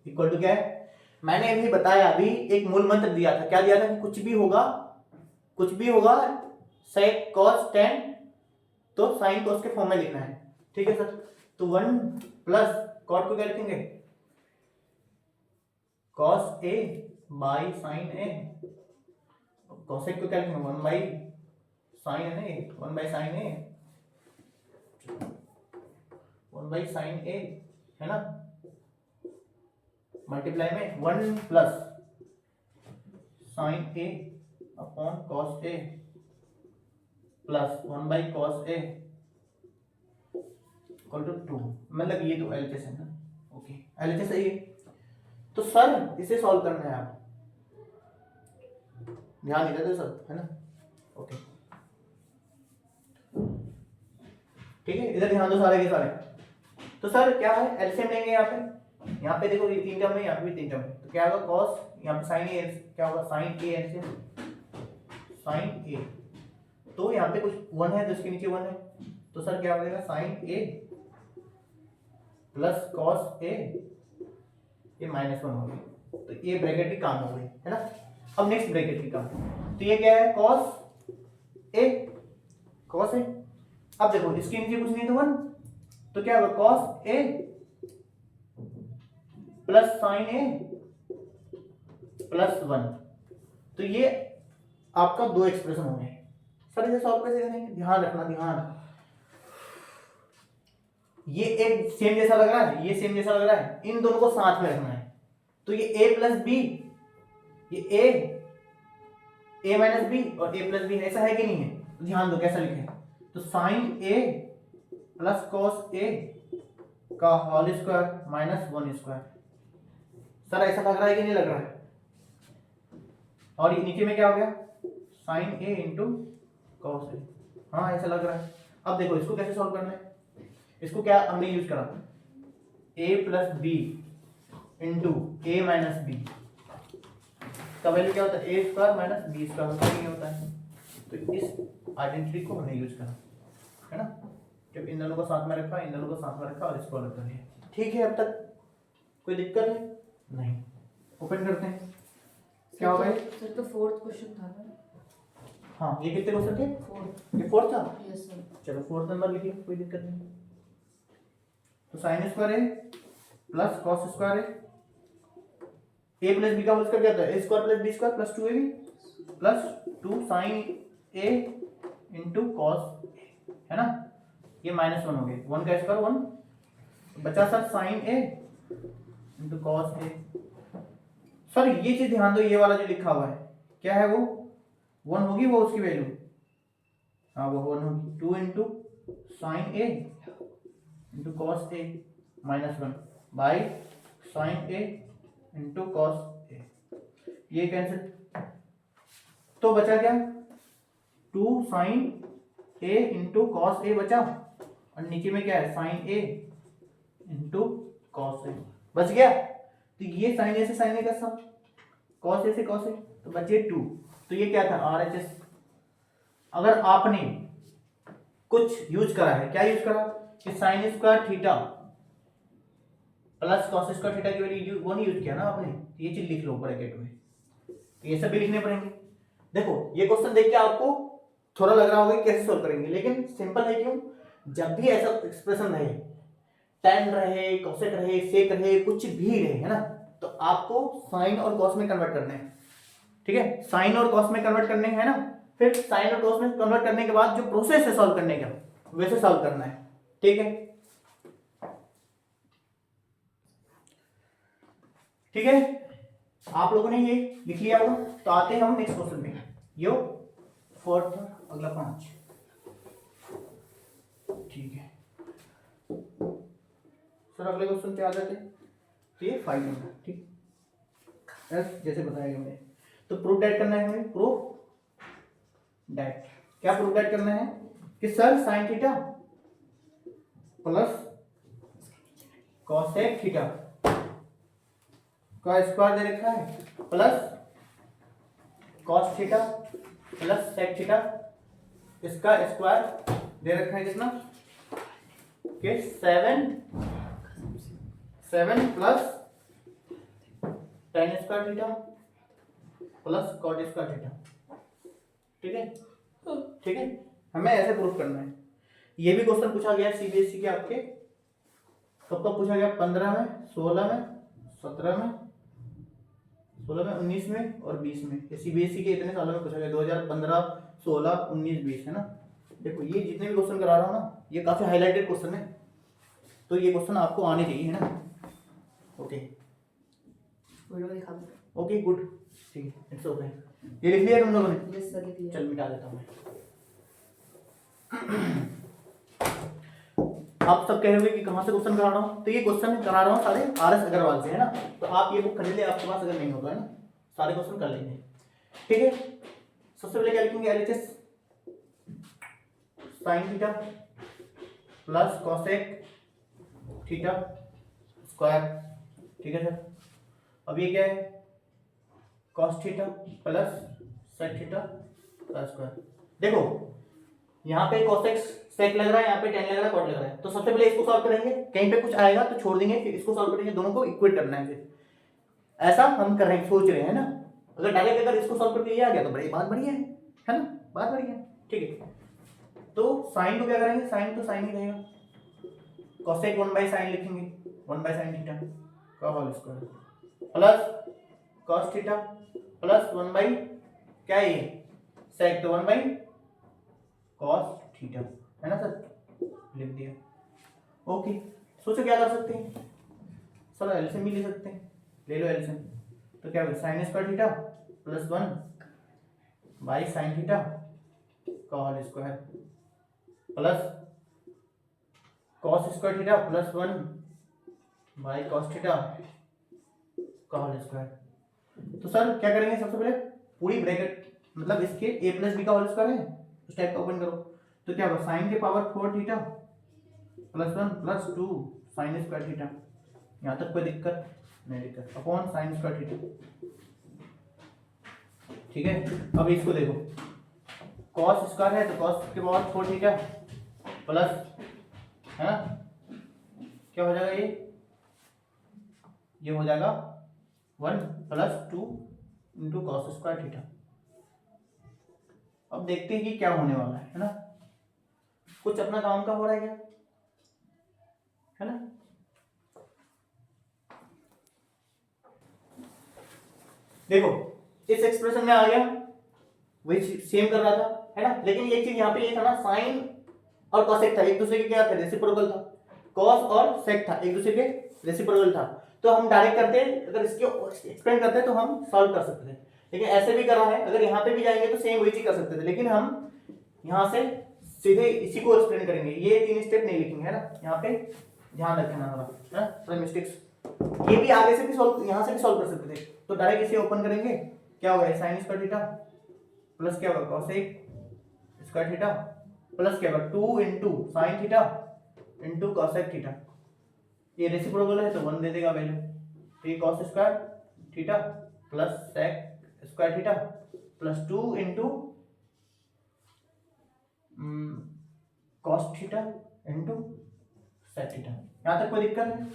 Speaker 1: इक्वल टू क्या है, मैंने अभी बताया, अभी एक मूल मंत्र दिया था, क्या दिया था कि कुछ भी होगा sec cos tan, तो sin cos के फॉर्म में लिखना है। ठीक है सर, तो 1 प्लस cot को क्या लिखेंगे, cos A by sin A, cosec को क्या लिखेंगे, 1 by sin A, 1 by sin A, 1 by sin A, है ना, मल्टीप्लाई में 1 plus sin A upon cos A plus 1 by cos A equal to 2, मतलब ये तो LHS है ना। ओके LHS है ये। तो सर इसे सॉल्व करना है, आप ध्यान नहीं देते सर, है ना। ओके ठीक है, इधर ध्यान दो सारे के सारे। तो सर क्या है, एलसीएम लेंगे यहाँ पे देखो ये 3 टर्म है, यहाँ पे भी 3 टर्म है, तो क्या होगा cos, यहाँ पे sin A, क्या होगा sin A LCM sin A, तो यहाँ पे कुछ 1 है तो इसके नीचे 1 है, तो सर क्या हो जाएगा sin A plus cos A, ये -1 हो गई, तो ये ब्रैकेट की काम हो गई, है ना। अब नेक्स्ट ब्रैकेट की काम, तो ये क्या है cos A, अब देखो इसके नीचे कुछ नहीं तो 1, तो क्या होगा cos A plus sin A plus 1, तो ये आपका 2 एक्सप्रेशन होंगे। सर इसे सॉल्व कैसे करेंगे, ध्यान रखना, ध्यान, ये एक सेम जैसा लग रहा है, ये सेम जैसा लग रहा है, इन दोनों को साथ में रखना है, तो ये a प्लस बी, ये a माइनस बी और a प्लस बी, ऐसा है कि नहीं है, तो ध्यान दो कैसा लिखे, तो sine a plus cos a का whole square minus 1 square. Sir ऐसा लग रहा है कि नहीं लग रहा है, और ये नीचे में क्या हो गया sine a into cos a, हाँ ऐसा लग रहा है। अब देखो इसको कैसे सॉल्व करना है, इसको क्या हमने यूज करा, a plus B into A minus B का वैल्यू क्या होता है, A square minus B square होता है, होता है। तो इस आइडेंटिटी को हमने यूज करा, है ना, जब इन दोनों को साथ में रखा, इन दोनों को साथ में रखा और इसको अलग कर लिया। ठीक है, अब तक कोई दिक्कत है नहीं, ओपन करते हैं, क्या होगा
Speaker 2: सर तो फोर्थ क्वेश्चन था ना।
Speaker 1: हाँ ये कितने क्वेश्चन थे,
Speaker 2: फोर्थ।
Speaker 1: ये फोर्थ था,
Speaker 2: यस सर।
Speaker 1: चलो फोर्थ नंबर लिखिए, कोई दिक्कत नहीं। तो साइन स्क्वायर है प्लस कॉस स्क्वायर है, ए प्लस बी का होल स्क्वायर क्या होता है, A square plus B square plus 2ab plus 2 sine A into cos, है ना, ये -1 हो गए, 1 का स्क्वायर 1, बचा sir sign A into cos A. Sir ये चीज ध्यान दो, ये वाला जो लिखा हुआ है क्या है, वो 1 होगी, वो उसकी वैल्यू, हाँ वो 1 होगी, 2 into sine A into cos A -1 by sine A into cos A, ये कैंसिल, तो बचा क्या 2 sine A into cos A बचा, और नीचे में क्या है sine A into cos A बच गया। तो ये साइन ए से साइन ए का सम, कॉस ए से कॉस ए, तो बचे 2, तो ये क्या था RHS। अगर आपने कुछ यूज करा है, क्या यूज करा कि sine square theta plus cos square theta की वैल्यू वो नहीं यूज किया ना आपने, ये चीज लिख लो ब्रैकेट में, ये सब भी लिखने पड़ेंगे। देखो ये क्वेश्चन देख के आपको थोड़ा लग रहा होगा कि कैसे सॉल्व करेंगे, लेकिन सिंपल है। क्यों, जब भी ऐसा एक्सप्रेशन रहे, tan रहे, कोसेक रहे, सेक रहे, कुछ भी रहे, है ना, तो आपको साइन और कॉस में कन्वर्ट करने हैं। ठीक है, साइन और कॉस में कन्वर्ट करने हैं ना, फिर साइन और कॉस में कन्वर्ट करने के बाद जो प्रोसेस है सॉल्व करने का, वैसे सॉल्व करना है। ठीक है, ठीक है, आप लोगों ने ये लिख लिया होगा। तो आते हैं हम नेक्स्ट क्वेश्चन में, यो फोर्थ अगला 5। ठीक है सर, अगले क्वेश्चन पे आ जाते हैं। तो ये 5 नंबर, ठीक एस जैसे बताया गया मैंने। तो प्रूफ डेट करना है हमें, प्रूफ डेट। क्या प्रूफ डेट करना है कि sir sine theta plus cosec theta का स्क्वायर दे रखा है plus cos theta plus sec theta, इसका स्क्वायर दे रखा है कितना कि 7 plus tan square theta plus cot square theta. ठीक है, ठीक है, हमें ऐसे प्रूफ करना है। ये भी क्वेश्चन पूछा गया सीबीएसई के आपके, कब कब पूछा गया, 15 में, 16 में, 17 में, 16 में, 19 में और 20 में। ये सीबीएसई के इतने सालों में पूछा गया, 2015, 16, 19, 20 है ना। देखो ये जितने भी क्वेश्चन करा रहा हूँ ना, ये काफी हाईलाइटेड क्वेश्चन है, तो ये क्वेश्चन आपको आने चाहिए, है ना। ओके ओके गुड, ठीक है, इट्स ओके। ये लिख लिया तुम लोगों ने?
Speaker 2: यस सर, लिख लिया।
Speaker 1: चल मिटा देता हूँ मैं। आप सब कह रहे होंगे कि कहाँ से क्वेश्चन करा रहा हूँ, तो ये क्वेश्चन करा रहा हूँ सारे आरएस अग्रवाल से, है ना। तो आप ये बुक खरीद ले, आपके पास अगर नहीं होगा, है ना, सारे क्वेश्चन कर लेंगे। ठीक है, सबसे पहले क्या लिखेंगे, LHS sine theta plus cosec theta square. ठीक है सर, अब ये क्या है, cos theta plus sec theta का स्क्वायर। देखो यहाँ पे कोसेक सेक लग रहा है, यहाँ पे टेन लग रहा है, कॉट लग रहा है। तो सबसे पहले इसको सॉल्व करेंगे, कहीं पे कुछ आएगा तो छोड़ देंगे, फिर इसको सॉल्व करेंगे, दोनों को इक्वेट करना है। फिर ऐसा हम कर रहे हैं, सोच रहे हैं ना। अगर डायरेक्ट अगर इसको सॉल्व करके ये आ गया तो बड़ी बात बढ़िया है ना, बात बढ़िया है। ठीक है, तो साइन को क्या करेंगे, साइन तो साइन ही रहेगा, कोसेक 1/sin लिखेंगे, 1/sin थीटा का whole square plus cos theta plus 1 क्या है ये सेक, तो 1/cos थीटा, है ना सर, लिख दिया। ओके, सोचो क्या कर सकते हैं सर, एलसीएम भी ले सकते हैं, ले लो एलसीएम। तो क्या होगा, sine square theta plus 1/sin theta का whole square plus cos square theta plus 1/cos theta का होल स्क्वायर। तो सर क्या करेंगे, सबसे पहले पूरी ब्रैकेट, मतलब इसके a प्लस बी का होल स्क्वायर है, उस टाइप का ओपन करो। तो क्या होगा, साइन के power 4 theta plus 1 plus 2 sign square theta, यहाँ तक कोई दिक्कत नहीं, दिक्कत अपॉन साइन स्क्वायर थीटा। ठीक है, अब इसको देखो, कॉस स्क्वायर है तो कॉस के पावर 4 थीटा प्लस, है ना, क्या हो जाएगा, ये हो जाएगा 1 plus 2 into cos square theta. अब देखते हैं कि क्या होने वाला है ना, कुछ अपना काम का हो रहा है क्या, है ना। देखो इस एक्सप्रेशन में आ गया, वही सेम कर रहा था, है ना। लेकिन एक चीज यहाँ पे ये था ना, साइन और कॉसेक था, एक दूसरे के क्या था, रेसिप्रोकल था। कॉस और सेक था, एक दूसरे के रेसिप्रोकल था। तो हम डायरेक्ट करते, अगर इसके एक्सप्लेन करते तो हम सॉल्व कर सकते थे, लेकिन ऐसे भी करा है, अगर यहाँ पे भी जाएंगे तो सेम वही चीज कर सकते थे, लेकिन हम यहाँ से सीधे इसी को एक्सप्लेन करेंगे, ये 3 स्टेप नहीं लिखेंगे, है ना। यहाँ पे ध्यान रखना थोड़ा, थोड़ा मिस्टेक्स। ये भी आगे से भी सॉल्व, यहाँ से भी सॉल्व कर सकते थे। तो डायरेक्ट इसे ओपन करेंगे, क्या होगा, साइन स्क्वायर थीटा प्लस क्या होगा, कॉसेक स्क्वायर थीटा प्लस क्या होगा, 2 into sine theta into cosec theta. ये रेसिप्रोकल है तो 1 दे देगा वैल्यू, तो ये cos square theta plus sec square theta plus 2 into cos theta into sec theta. यहाँ तक कोई दिक्कत है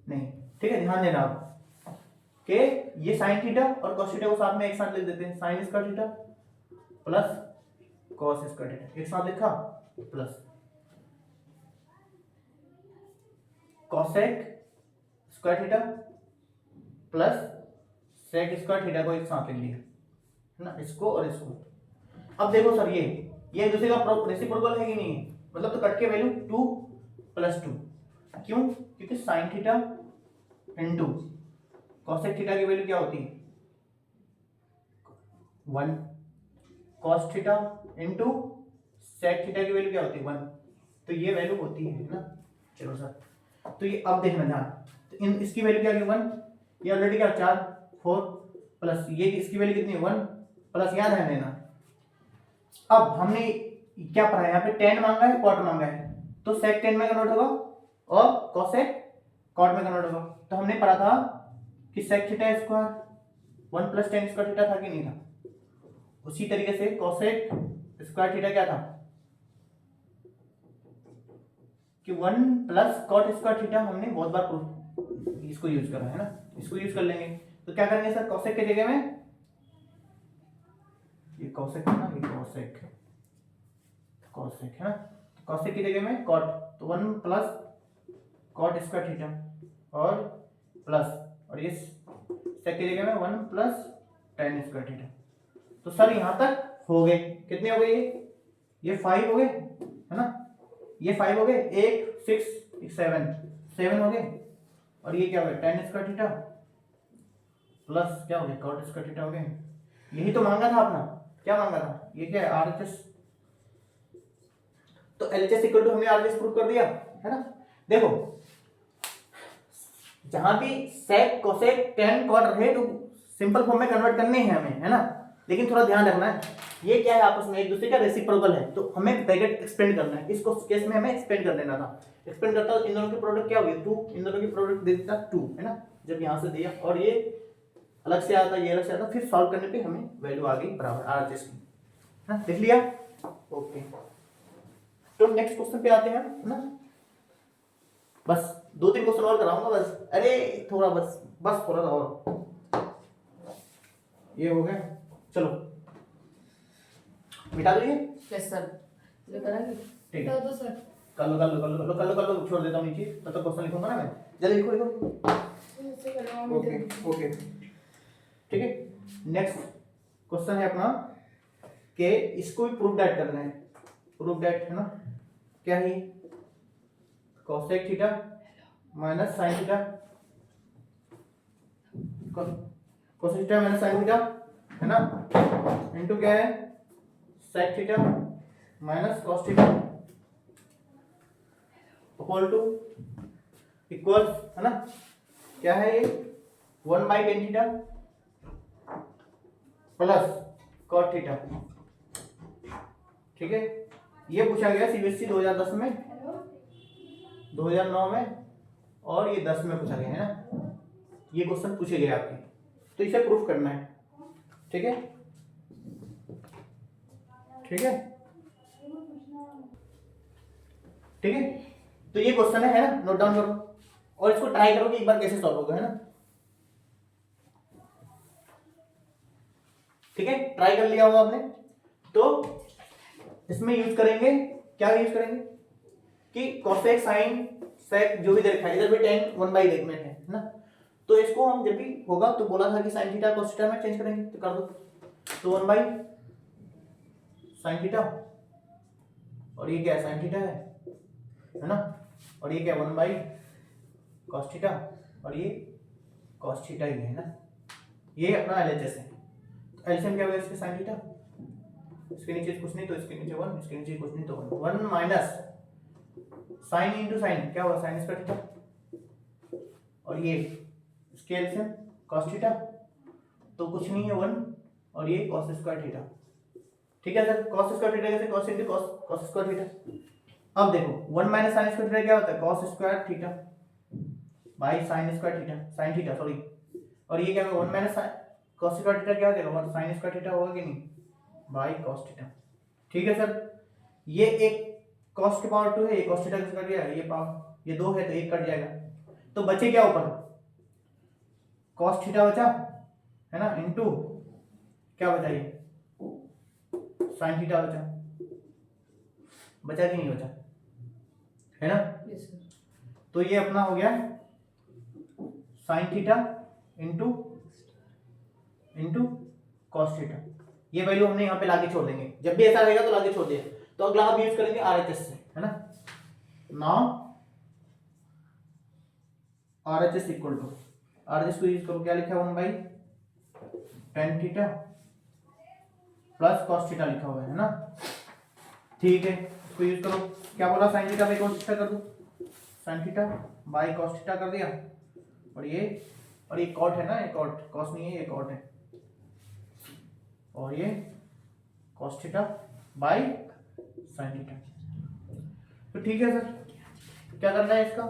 Speaker 1: नहीं, ठीक है। ध्यान देना आप कि ये साइन थीटा और कॉस थीटा को साथ में एक साथ लिख देते हैं, sine square theta plus cos square theta, एक साथ लिखा, plus cosec square theta plus sec square theta को एक साथ लिख लिया, है ना, इसको और इसको। अब देखो सर, ये दूसरे का रेसिप्रोकल है कि नहीं है, मतलब तो कट के वैल्यू 2 प्लस 2, क्यों, क्योंकि sine theta into cosec theta की वैल्यू क्या होती है 1, cos theta into sec theta की वैल्यू क्या होती है 1, तो ये वैल्यू होती है ना। चलो सर, तो ये अब देखना ध्यान, तो इन इसकी वैल्यू क्या है 1, ये ऑलरेडी क्या 4 4 प्लस ये इसकी वैल्यू कितनी 1 प्लस याद है लेना। अब हमने क्या पढ़ा है यहाँ पे tan मांगा है cot मांगा है, तो sec tan में कन्वर्ट होगा और cosec cot में कन्वर्ट होगा। तो हमने पढ़ा था कि sec theta square 1 plus tan square theta था कि नहीं था, उसी तरीके से cosec स्क्वायर थीटा क्या था कि 1 प्लस cot स्क्वायर थीटा। हमने बहुत बार इसको यूज करा है ना, इसको यूज कर लेंगे। तो क्या करेंगे सर, cosec की जगह में ये cosec है ना, ये cosec है ना, तो cosec की जगह में cot, तो 1 प्लस cot स्क्वायर थीटा और प्लस और ये sec की जगह में 1 प्लस tan स्क्वायर थीटा। तो सर यहाँ तक हो गए, कितने हो गए ये 5 हो गए है ना, ये 5 हो गए, 8 6 7 हो गए, और ये क्या हो गया tan स्क्वायर थीटा प्लस क्या हो गया cot स्क्वायर थीटा हो गए। यही तो मांगा था अपना, क्या मांगा था, ये क्या है RHS, तो LHS इक्वल टू हमने RHS प्रूव कर दिया है ना। देखो जहां भी sec cosec tan cot रहे तो सिंपल फॉर्म में कन्वर्ट करने हैं हमें, है ना, लेकिन थोड़ा ध्यान रखना है ये क्या है आपस में एक दूसरे का रेसिप्रोकल है, तो हमें ब्रैकेट एक्सपेंड करना है, इसको केस में हमें एक्सपेंड कर देना था। एक्सपेंड करता तो इन दोनों की प्रोडक्ट क्या होगी 2, इन दोनों की प्रोडक्ट दे देता 2 है ना, जब यहां से दिया और ये अलग से आता, ये अलग से आता, फिर सॉल्व करने पे हमें वैल्यू आ गई बराबर RHS की, हाँ देख लिया। ओके, तो नेक्स्ट क्वेश्चन पे आते हैं है ना, बस 2-3 क्वेश्चन और कराऊंगा बस, अरे थोड़ा बस थोड़ा और, ये हो गया, चलो मिटा दो ये।
Speaker 2: यस सर, ये करेंगे।
Speaker 1: ठीक
Speaker 3: बता
Speaker 1: है,
Speaker 3: दो सर।
Speaker 1: कर लो छोड़ देता हूँ नीचे, तब तक क्वेश्चन लिखूंगा ना मैं, जल्दी लिखो।
Speaker 3: ऐसे करवा
Speaker 1: ओके ओके ठीक है, नेक्स्ट क्वेश्चन है अपना कि इसको भी प्रूफ दैट करना है, प्रूफ दैट है ना, क्या है cosec theta minus sin theta, cosec theta minus sin theta है ना, इनटू क्या है sec theta minus cos theta equal to equal है ना, क्या है ये 1/tan theta plus cot theta. ठीक है, ये पूछा गया CBSE 2010 में, 2009 में और ये 10 में पूछा गया है ना, ये क्वेश्चन पूछे गए आपके, तो इसे प्रूफ करना है। ठीक है ठीक है ठीक है, तो ये क्वेश्चन है ना, नोट डाउन करो और इसको ट्राई करो कि एक बार कैसे सॉल्व होगा, है ना। ठीक है, ट्राई कर लिया होगा आपने, तो इसमें यूज करेंगे, क्या यूज करेंगे कि cosec sin sec जो भी दे रखा है, इधर भी tan 1/8 में है ना, तो इसको हम जब भी होगा तो बोला था कि sin थीटा cos थीटा में चेंज करेंगे, तो कर दो, तो 1/sin थीटा और ये क्या है sin थीटा है ना, और ये क्या 1/cos थीटा और ये cos थीटा ही है ना, ये अपना LHS है। एलसीएम क्या होगा इसके sin थीटा, इसके नीचे कुछ नहीं तो इसके नीचे 1, इसके नीचे कुछ नहीं तो 1 माइनस sin इंटू साइन क्या होगा sin स्क्वायर थीटा और ये इसके एलसीएम cos थीटा, तो कुछ नहीं है 1 और ये cos स्क्वायर थीटा। ठीक है सर, cos स्क्वायर थीटा कैसे cos into cos square theta. अब देखो 1 माइनस sin स्क्वायर थीटा क्या होता है cos square theta by sin square theta, sin theta sorry, और ये क्या होगा 1 माइनस cos स्क्वायर थीटा क्या हो जाएगा sin स्क्वायर थीटा होगा कि नहीं बाय cos थीटा। ठीक है सर, ये एक cos की पावर 2 है, ये cos थीटा का कट गया, ये पावर ये 2 है तो 1 कट जाएगा, तो बचे क्या ऊपर cos थीटा बचा है ना, इनटू क्या बचा ये sin थीटा बचा कि नहीं बचा, है ना।
Speaker 2: यस सर,
Speaker 1: तो ये अपना हो गया sin theta into cos theta, ये वैल्यू हमने यहाँ पे लाके छोड़ देंगे, जब भी ऐसा रहेगा तो लाके छोड़ दिया। तो अगला हम यूज करेंगे RHS से, है ना। नाउ RHS इक्वल टू और इसको यूज करो, क्या लिखा है 1/tan theta plus cos theta लिखा हुआ है ना। ठीक है, इसको यूज करो। क्या बोला, sin theta by cos theta कर दो, sin theta by cos theta कर दिया। और ये कॉट है ना, ये कॉट, cos नहीं है ये कॉट है। और ये cos theta by sin theta. तो ठीक है सर, क्या करना है इसका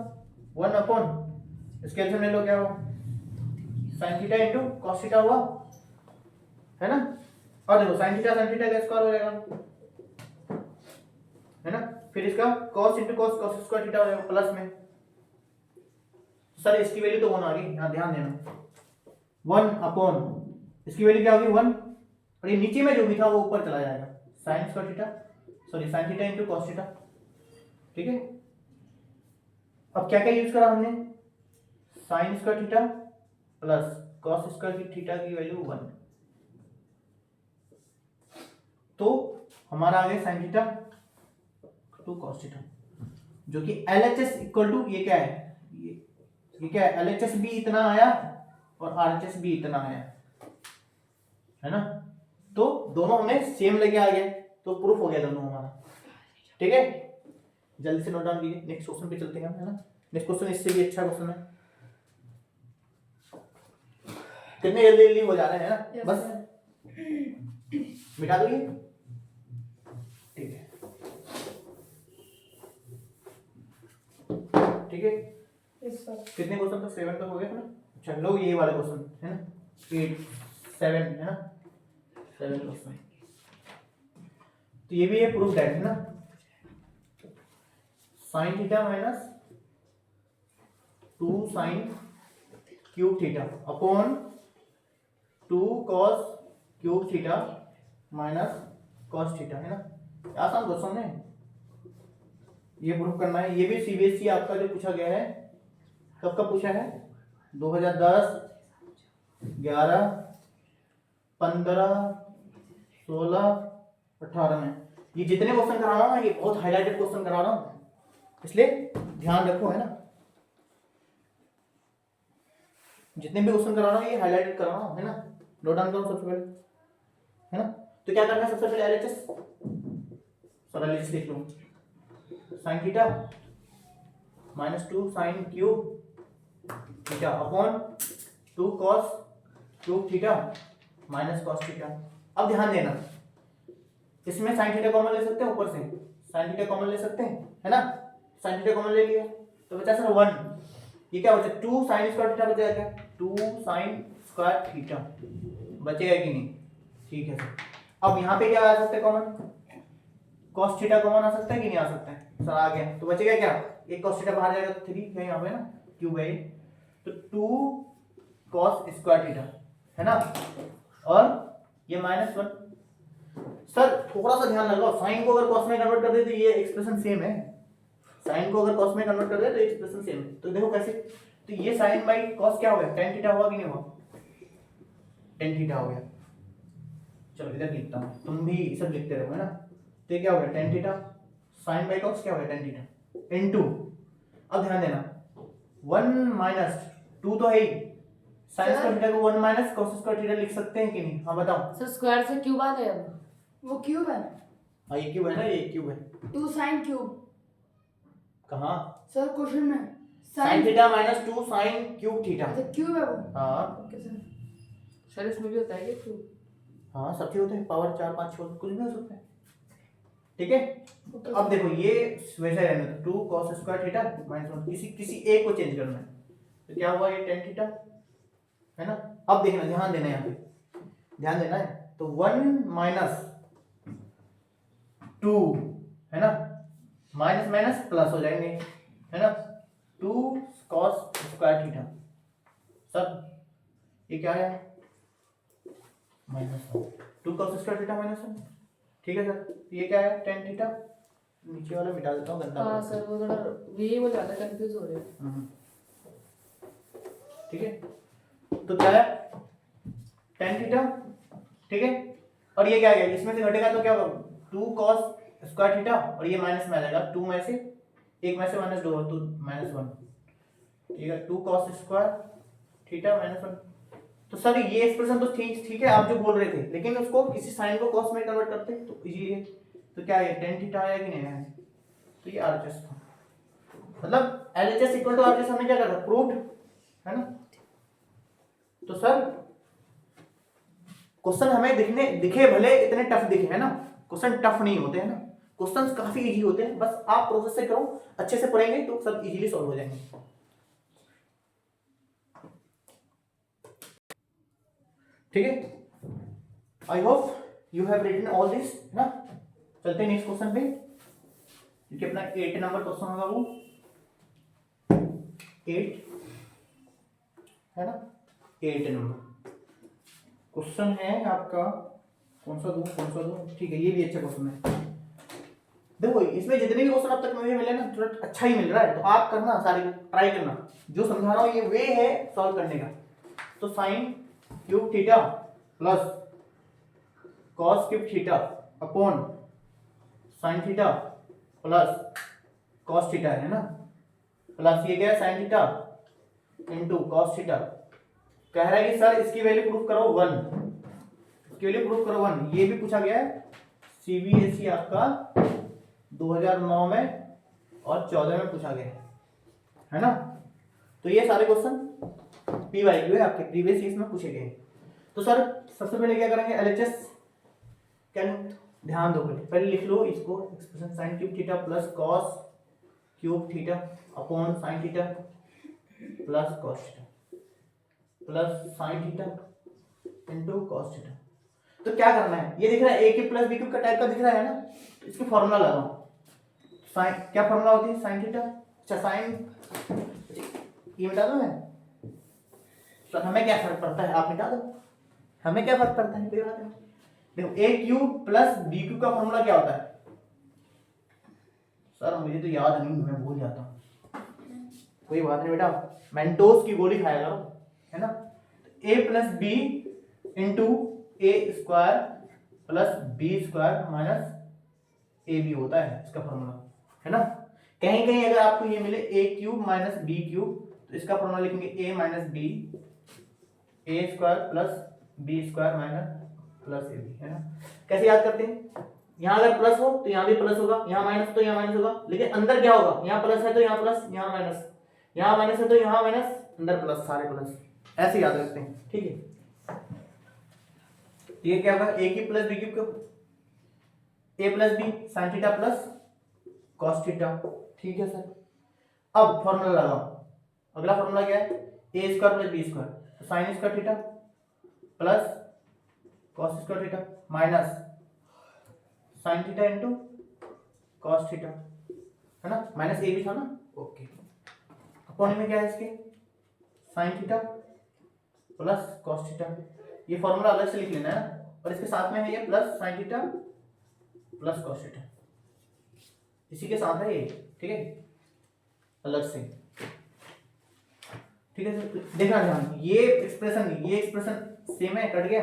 Speaker 1: 1 अपॉन इसके एलसीएम ले लो, क्या हुआ sin theta into cos theta हुआ है ना। और देखो sin थीटा का स्क्वायर हो जाएगा है ना। फिर इसका cos into cos square theta हो जाएगा प्लस में। सर इसकी वैल्यू तो 1 आ गई, यहाँ ध्यान देना 1 अपॉन इसकी वैल्यू क्या होगी 1, और ये नीचे में जो भी था वो ऊपर चला जाएगा sin square theta, sorry sin theta into cos theta. ठीक है, अब क्या क्या यूज करा हमने, sin square theta plus cos square theta की वैल्यू 1, तो हमारा आ गया sin theta two cos theta, जो कि LHS इक्वल टू ये क्या है, ये क्या है, LHS भी इतना आया और RHS भी इतना आया है ना। तो दोनों हमें सेम लगे आ गए, तो प्रूफ हो गया दोनों हमारा। ठीक है, जल्दी से नोट डाउन कीजिए, नेक्स्ट क्वेश्चन पे चलते हैं है ना। नेक्स्ट क्वेश्चन इससे भी अच्छा क्वेश्चन है, कितने जल्दी जल्दी हो जा रहे हैं ना।
Speaker 3: Yes,
Speaker 1: बस
Speaker 3: sir.
Speaker 1: मिटा दो ये, ठीक है ठीक है।
Speaker 3: Yes, sir.
Speaker 1: कितने क्वेश्चन तक 7 तक हो गए ना। अच्छा लो ये वाला क्वेश्चन है ना, 8 7 है ना, 7 क्वेश्चन। तो ये भी है प्रूफ दैट है ना, sin theta minus 2 sin cube theta upon 2 cos cube theta minus cos theta है ना। आसान क्वेश्चन है, ये प्रूफ करना है। ये भी सीबीएसई आपका जो पूछा गया है, कब का पूछा है 2010 11 15 16 18 में। ये जितने क्वेश्चन करा रहा हूँ ना, ये बहुत हाईलाइटेड क्वेश्चन करा रहा हूँ, इसलिए ध्यान रखो है ना। जितने भी क्वेश्चन करा रहा हूँ ये हाईलाइटेड कर रहा हूँ है ना, नोट डाउन करो सबसे पहले है ना। तो क्या करना है, सबसे पहले एलएचएस, सर एलएचएस लिख लो, sin theta minus 2 sin cube theta upon 2 cos cube theta minus cos theta. अब ध्यान देना, इसमें sin थीटा कॉमन ले सकते हैं, ऊपर से sin थीटा कॉमन ले सकते हैं है ना। sin थीटा कॉमन ले लिया तो बचा सर 1, ये क्या बचा 2 sin स्क्वायर थीटा बचेगा, क्या 2 sin स्क्वायर थीटा बचेगा कि नहीं। ठीक है सर, अब यहाँ पे क्या आ सकता है कॉमन, cos थीटा कॉमन आ सकता है कि नहीं आ सकता है सर, आ गया तो बचेगा क्या, एक cos थीटा बाहर जाएगा तो 3 है यहाँ पे ना, क्यूब है तो 2 cos स्क्वायर थीटा है ना, और ये -1। सर थोड़ा सा ध्यान लगाओ, साइन को अगर cos में कन्वर्ट कर दे तो ये एक्सप्रेशन सेम है, साइन को अगर cos में कन्वर्ट कर दे तो एक्सप्रेशन सेम है। तो देखो कैसे, तो ये sin बाई cos क्या हो गया, tan थीटा हुआ कि नहीं हुआ, tan थीटा हो गया। चलो इधर लिखता हूँ, तुम भी सब लिखते रहो है ना। तो ये क्या हो गया tan theta, sin by cos क्या हो गया tan थीटा इनटू, अब ध्यान देना 1 माइनस 2 तो है ही, sin स्क्वायर थीटा को 1 माइनस cos स्क्वायर थीटा लिख सकते हैं कि नहीं, हाँ बताओ।
Speaker 2: सर स्क्वायर से क्यूब आ गया अब।
Speaker 3: वो क्यूब है,
Speaker 1: हाँ ये क्यूब है ना, ये क्यूब है
Speaker 3: 2 sin क्यूब।
Speaker 1: कहाँ,
Speaker 3: सर क्वेश्चन में
Speaker 1: sin theta minus 2 sin cube theta,
Speaker 3: अच्छा क्यूब है वो।
Speaker 1: हाँ
Speaker 3: ओके सर।
Speaker 2: सर इसमें भी होता है क्या क्यूब।
Speaker 1: हाँ सब चीज होते हैं, पावर 4 5 6 कुछ भी हो सकता है। ठीक है,
Speaker 3: ओके
Speaker 1: अब देखो ये वैसा रहने दो, 2 cos स्क्वायर थीटा माइनस 1, किसी एक को चेंज करना है तो क्या हुआ, ये tan थीटा है ना। अब देखना, ध्यान देना, यहाँ पे ध्यान देना है, तो 1 माइनस 2 है ना, माइनस माइनस प्लस हो जाएंगे है ना, 2 cos स्क्वायर थीटा, सब ये क्या है -1, 2 cos स्क्वायर थीटा -1। ठीक है सर, ये क्या है tan थीटा, नीचे वाला मिटा देता हूँ गंदा
Speaker 2: हाँ
Speaker 1: वाला।
Speaker 2: सर वो थोड़ा यही वो ज्यादा कंफ्यूज हो रहे हैं।
Speaker 1: ठीक है, तो क्या है tan थीटा, ठीक है, और ये क्या है, इसमें से घटेगा तो क्या होगा 2 cos स्क्वायर थीटा, और ये माइनस में आ जाएगा 2 में से, एक में से -2 तो -1, ठीक है 2 cos स्क्वायर थीटा माइनस 1। तो सर ये एक्सप्रेशन तो ठीक ठीक है आप जो बोल रहे थे, लेकिन उसको किसी साइन को कॉस में कन्वर्ट करते तो इजी है। तो क्या है tan थीटा आया कि नहीं आया? तो ये RHS था, मतलब LHS इक्वल टू RHS हमने क्या करा प्रूव्ड है ना। तो सर क्वेश्चन हमें दिखे भले इतने टफ दिखे है ना, क्वेश्चन टफ नहीं होते हैं ना, क्वेश्चंस काफी इजी होते हैं, बस आप प्रोसेस से करो, अच्छे से पढ़ेंगे तो सब इजीली सॉल्व हो जाएंगे। ठीक है, I hope you have written all this ना। चलते हैं नेक्स्ट क्वेश्चन पे, क्योंकि अपना 8 नंबर क्वेश्चन होगा वो 8 है ना। 8 नंबर क्वेश्चन है आपका, कौन सा दूं? ठीक है, ये भी अच्छा क्वेश्चन है। देखो इसमें जितने भी क्वेश्चन अब तक मुझे मिले ना थोड़ा अच्छा ही मिल रहा है, तो आप करना सारे ट्राई करना, जो समझा रहा हूँ ये वे है सॉल्व करने का। तो sine cube theta plus cos cube theta upon sine theta plus cos theta है ना, प्लस ये क्या है sign theta into cos theta. कह रहा है कि सर इसकी वैल्यू प्रूफ करो 1, इसकी वैल्यू प्रूफ करो 1। ये भी पूछा गया है CBSE आपका 2009 में और 14 में पूछा गया है ना। तो ये सारे क्वेश्चन PYQ है आपके प्रीवियस ईयर्स में पूछे गए। तो सर सबसे पहले क्या करेंगे LHS, क्या ध्यान दो पहले लिख लो इसको, expression sine cube theta plus cos cube theta upon sine theta plus cos theta plus sign theta into cos theta. तो क्या करना है, ये दिख रहा है a cube plus b cube का टाइप का दिख रहा है ना, तो इसकी फॉर्मूला लगाओ। साइन क्या फॉर्मूला होती है साइन थीटा, अच्छा साइन ये मिटा दो मैं, सर हमें क्या फर्क पड़ता है, आप मिटा दो, हमें क्या फर्क पड़ता है कोई बात नहीं। देखो a cube plus b cube का फॉर्मूला क्या होता है, सर मुझे तो याद नहीं, मैं भूल जाता हूँ, कोई बात नहीं बेटा, मेंटोस की गोली खाया करो है ना। a plus B into A square plus B square minus A B होता है इसका फॉर्मूला है ना। कहीं कहीं अगर आपको ये मिले a cube minus B cube, तो इसका फॉर्मूला लिखेंगे a minus B A square plus B square minus plus A B है ना। कैसे याद करते हैं, यहाँ अगर प्लस हो तो यहाँ भी प्लस होगा, यहाँ माइनस तो यहाँ माइनस होगा, लेकिन अंदर क्या होगा, यहाँ प्लस है तो यहाँ प्लस, यहाँ माइनस, यहाँ माइनस है तो यहाँ माइनस, अंदर प्लस, सारे प्लस, ऐसे याद रखते हैं। ठीक है, ये क्या होगा a cube plus B cube का a plus B sine theta plus cos theta. ठीक है सर, अब फॉर्मूला लगाओ, अगला फॉर्मूला क्या है a square plus B square, तो sine square theta plus cos square theta minus sine theta into cos theta है ना, माइनस ए भी था ना, ओके। अपॉन में क्या है इसके sign theta plus cos theta, ये फॉर्मूला अलग से लिख लेना है ना, और इसके साथ में है ये plus sign theta plus cos theta, इसी के साथ है ये, ठीक है अलग से। ठीक है सर, देखना ध्यान, ये एक्सप्रेशन सेम है, कट गया।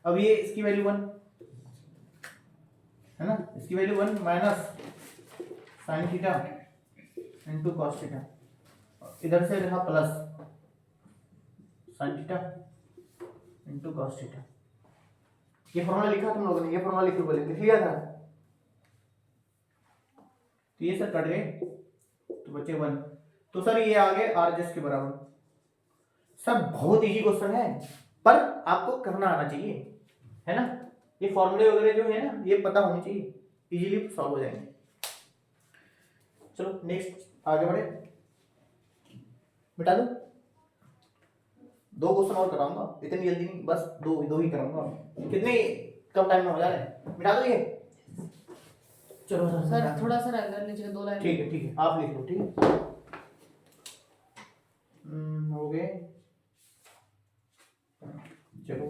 Speaker 1: अब ये इसकी वैल्यू 1 है ना, इसकी value 1 minus sine theta into cos theta, इधर से लिखा plus sign theta into cos theta. ये फॉर्मूला लिखा तुम लोगों ने, ये फॉर्मूला लिख के बोले लिख लिया था, तो ये सर कट गए तो बचे 1। तो सर ये आ गए RHS के बराबर। सब बहुत इजी क्वेश्चन है, पर आपको करना आना चाहिए है ना, ये फॉर्मूले वगैरह जो है ना ये पता होनी चाहिए, इजीली सॉल्व हो जाएंगे। चलो नेक्स्ट आगे बढ़े, मिटा दो, 2 क्वेश्चन और कराऊंगा, इतनी जल्दी नहीं, बस दो ही कराऊंगा, कितने कम टाइम में हो जा रहे हैं, मिटा दो ये। चलो
Speaker 2: सर थोड़ा सा रह गया नीचे 2 लाइन।
Speaker 1: ठीक है आप लिख लो, ठीक है हो गए। चलो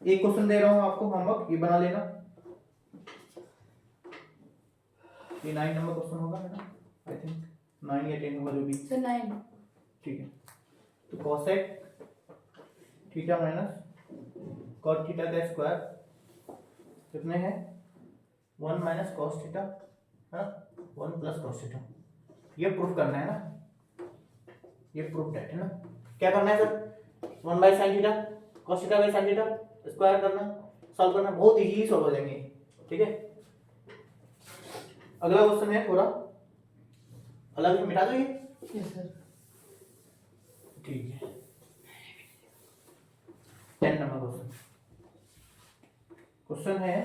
Speaker 1: एक क्वेश्चन दे रहा हूं आपको होमवर्क, ये बना लेना, ये 9 नंबर क्वेश्चन होगा है ना, आई थिंक 9 या 10 होगा जो भी।
Speaker 3: सर 9।
Speaker 1: ठीक है, तो cosec theta minus cot theta का स्क्वायर कितने हैं 1 माइनस कॉस थीटा है ना, 1 प्लस कॉस थीटा, ये प्रूफ करना है ना, ये प्रूफ है ना। क्या करना है sir, 1/sin θ cos θ by sin θ square करना, सॉल्व करना, बहुत इजीली सॉल्व हो जाएंगे। ठीक है, अगला क्वेश्चन है थोड़ा अलग, मिटा दो ये।
Speaker 2: Yes sir.
Speaker 1: ठीक है, 10 नंबर क्वेश्चन। क्वेश्चन है,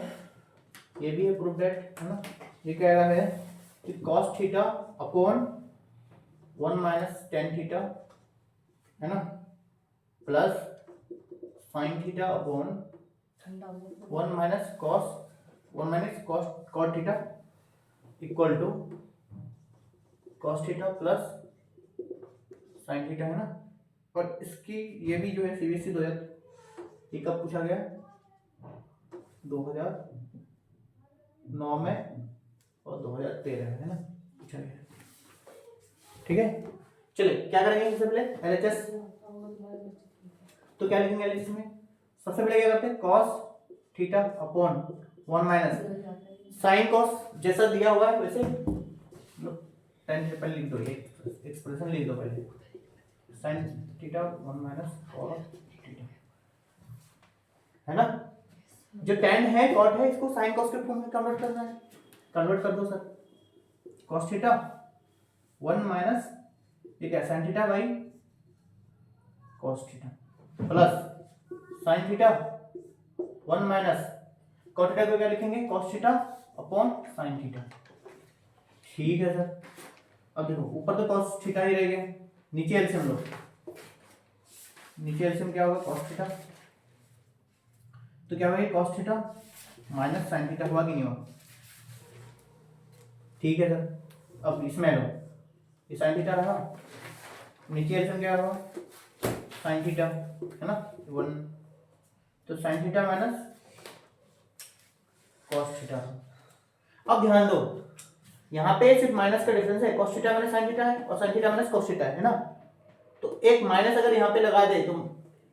Speaker 1: ये भी है प्रूफ दैट, है ना। ये कह रहा है कि cos theta upon 1 minus tan theta, है ना, प्लस sin थीटा अपॉन
Speaker 2: ठंडा हो गया।
Speaker 1: 1 minus cos cot theta equal to cos theta plus sin theta, है ना। और इसकी ये भी जो है सीबीएसई 2000 ये कब पूछा गया, 2009 में और 2013 में, है ना, पूछा गया। ठीक है, चलिए क्या करेंगे सबसे पहले एलएचएस। तो क्या लिखेंगे एलएचएस में, सबसे पहले क्या करते हैं, cos theta upon 1 minus sin cos, जैसा दिया हुआ है वैसे tan से पहले लिख दो, ये एक्सप्रेशन लिख दो पहले, sin theta 1 minus cos theta, है ना। जो tan है cot है, इसको sin cos के फॉर्म में कन्वर्ट करना है, कन्वर्ट कर दो सर। cos थीटा 1 माइनस ये क्या sin theta by cos theta plus sin theta 1 minus cot theta को क्या लिखेंगे, cos theta upon sin theta. ठीक है सर, अब देखो ऊपर तो cos थीटा ही रह गया, नीचे एलसीएम लो, नीचे एलसीएम क्या होगा, cos थीटा, तो क्या होगा cos theta minus sin theta, हुआ कि नहीं हुआ। ठीक है सर, अब इसमें लो, ये sin थीटा रहा, नीचे एलसीएम क्या रहा, sin थीटा, है ना, 1, तो sin theta minus cos theta. अब ध्यान दो, यहाँ पे सिर्फ माइनस का डिफरेंस है, cos theta minus sin theta है और sin theta minus cos theta है ना, तो एक माइनस अगर यहाँ पे लगा दे तो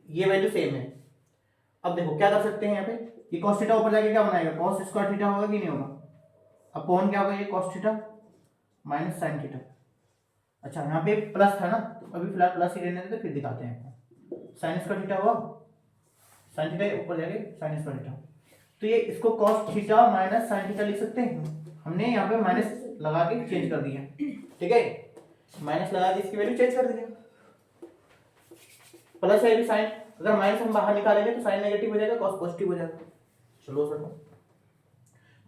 Speaker 1: ये वैल्यू सेम है। अब देखो क्या कर सकते हैं, यहाँ पे ये cos थीटा ऊपर जाके क्या बनाएगा, cos स्क्वायर थीटा होगा कि नहीं होगा, अपॉन क्या होगा ये cos theta minus sin theta. अच्छा यहाँ पे प्लस था ना, तो अभी फिलहाल प्लस ही रहने देते, फिर दिखाते हैं। sin स्क्वायर थीटा हुआ, sin थीटा ऊपर जाके sin स्क्वायर थीटा, तो ये इसको cos theta minus sin theta लिख सकते हैं। हमने यहाँ पे माइनस लगा के चेंज कर दिया, ठीक है, माइनस लगा के इसकी वैल्यू चेंज कर दिया। प्लस है भी साइन, अगर माइनस हम बाहर निकालेंगे तो साइन नेगेटिव हो जाएगा, cos पॉजिटिव हो जाएगा। चलो सर,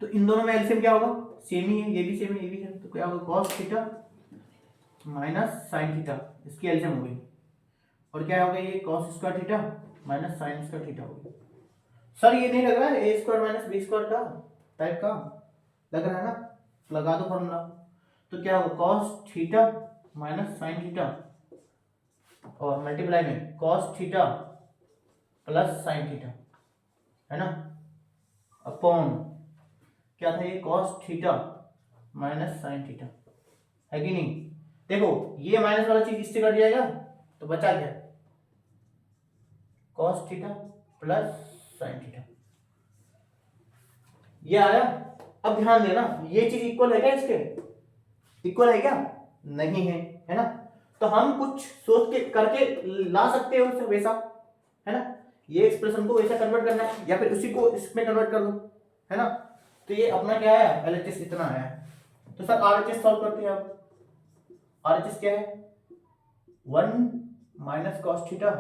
Speaker 1: तो इन दोनों में एलसीएम क्या होगा, सेम ही है, ये भी सेम है, ये भी है, तो क्या होगा cos theta minus sin theta, इसकी एलसीएम हो गई, और क्या होगा ये cos square theta minus sin square theta हो गई। सर ये नहीं लग रहा है a square minus b square का टाइप का, लग रहा है ना, लगा दो फॉर्मूला, तो क्या होगा cos theta minus sin theta और मल्टीप्लाई में cos theta plus sin theta, है ना, अपॉन क्या था ये cos theta minus sin theta, है कि नहीं। देखो ये माइनस वाला चीज इससे कट जाएगा, तो बचा क्या, cos theta plus sin theta, ये आया। अब ध्यान देना, ये चीज इक्वल है क्या, इसके इक्वल है क्या, नहीं है ना, तो हम कुछ सोच के करके ला सकते हो उसे वैसा, है ना, ये एक्सप्रेशन को वैसा कन्वर्ट करना है या फिर उसी को इसमें कन्वर्ट कर दो, है ना। तो ये अपना क्या आया, एलएचएस इतना आया। तो सर आरएचएस सॉल्व करते हैं आप, आरएचएस क्या है, 1 माइनस cos थीटा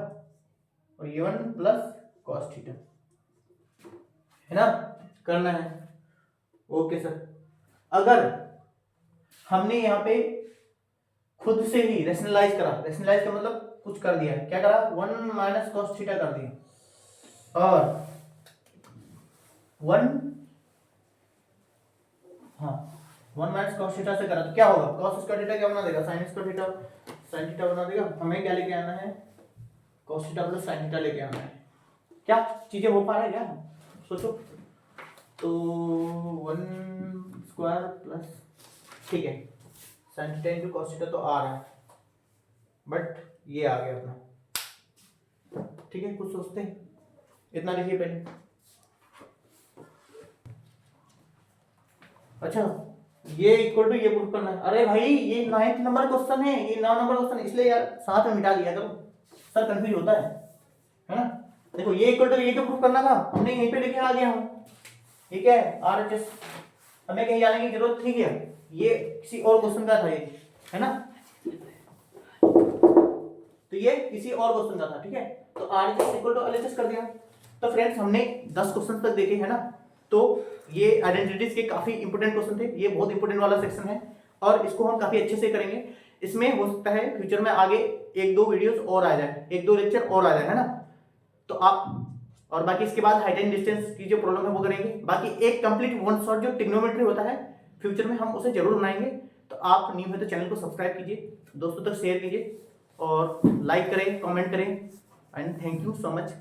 Speaker 1: और ये 1 प्लस cos थीटा, है ना, करना है। ओके सर, अगर हमने यहाँ पे खुद से ही रेशनलाइज करा, रेशनलाइज का मतलब कुछ कर दिया, क्या करा, 1 माइनस cos थीटा कर दिया और 1 माइनस cos थीटा से करा, तो क्या होगा, cos स्क्वायर थीटा क्या बना देगा, sin square theta, sin theta बना देगा। हमें क्या लेके आना है, cos theta plus sin theta लेके आना है। क्या चीजें हो पा रहा है क्या, सोचो, तो 1 स्क्वायर प्लस, ठीक है, sin theta into cos theta तो आ रहा है, बट ये आ गया अपना, ठीक है, कुछ सोचते हैं, इतना लिखिए पहले। अच्छा ये इक्वल टू ये प्रूफ करना है, अरे भाई ये 9th नंबर क्वेश्चन है, ये 9 नंबर क्वेश्चन है, इसलिए यार साथ में मिटा दिया करो, सर कंफ्यूज होता है ना। देखो ये इक्वल टू ये तो प्रूफ करना था, हमने यहीं पे लिखे आ गया हूँ, ठीक है RHS, हमें कहीं जाने की जरूरत थी क्या, ये किसी और क्वेश्चन का था ये, है ना, तो ये किसी और क्वेश्चन का था, ठीक है, तो RHS इक्वल टू LHS कर दिया। तो फ्रेंड्स हमने 10 क्वेश्चन तक देखे, है ना, तो ये आइडेंटिटीज के काफी इंपोर्टेंट क्वेश्चन थे, ये बहुत इंपोर्टेंट वाला सेक्शन है और इसको हम काफी अच्छे से करेंगे। इसमें हो सकता है फ्यूचर में आगे 1-2 वीडियोस और आ जाए, 1-2 लेक्चर और आ जाए, है ना, तो आप, और बाकी इसके बाद हाइट एंड डिस्टेंस की जो प्रॉब्लम है वो करेंगे। बाकी एक कंप्लीट वन शॉट जो ट्रिग्नोमेट्री होता है फ्यूचर में हम उसे जरूर बनाएंगे। तो आप न्यू है तो चैनल को सब्सक्राइब कीजिए, दोस्तों तक शेयर कीजिए और लाइक करें, कमेंट करें and thank you so much.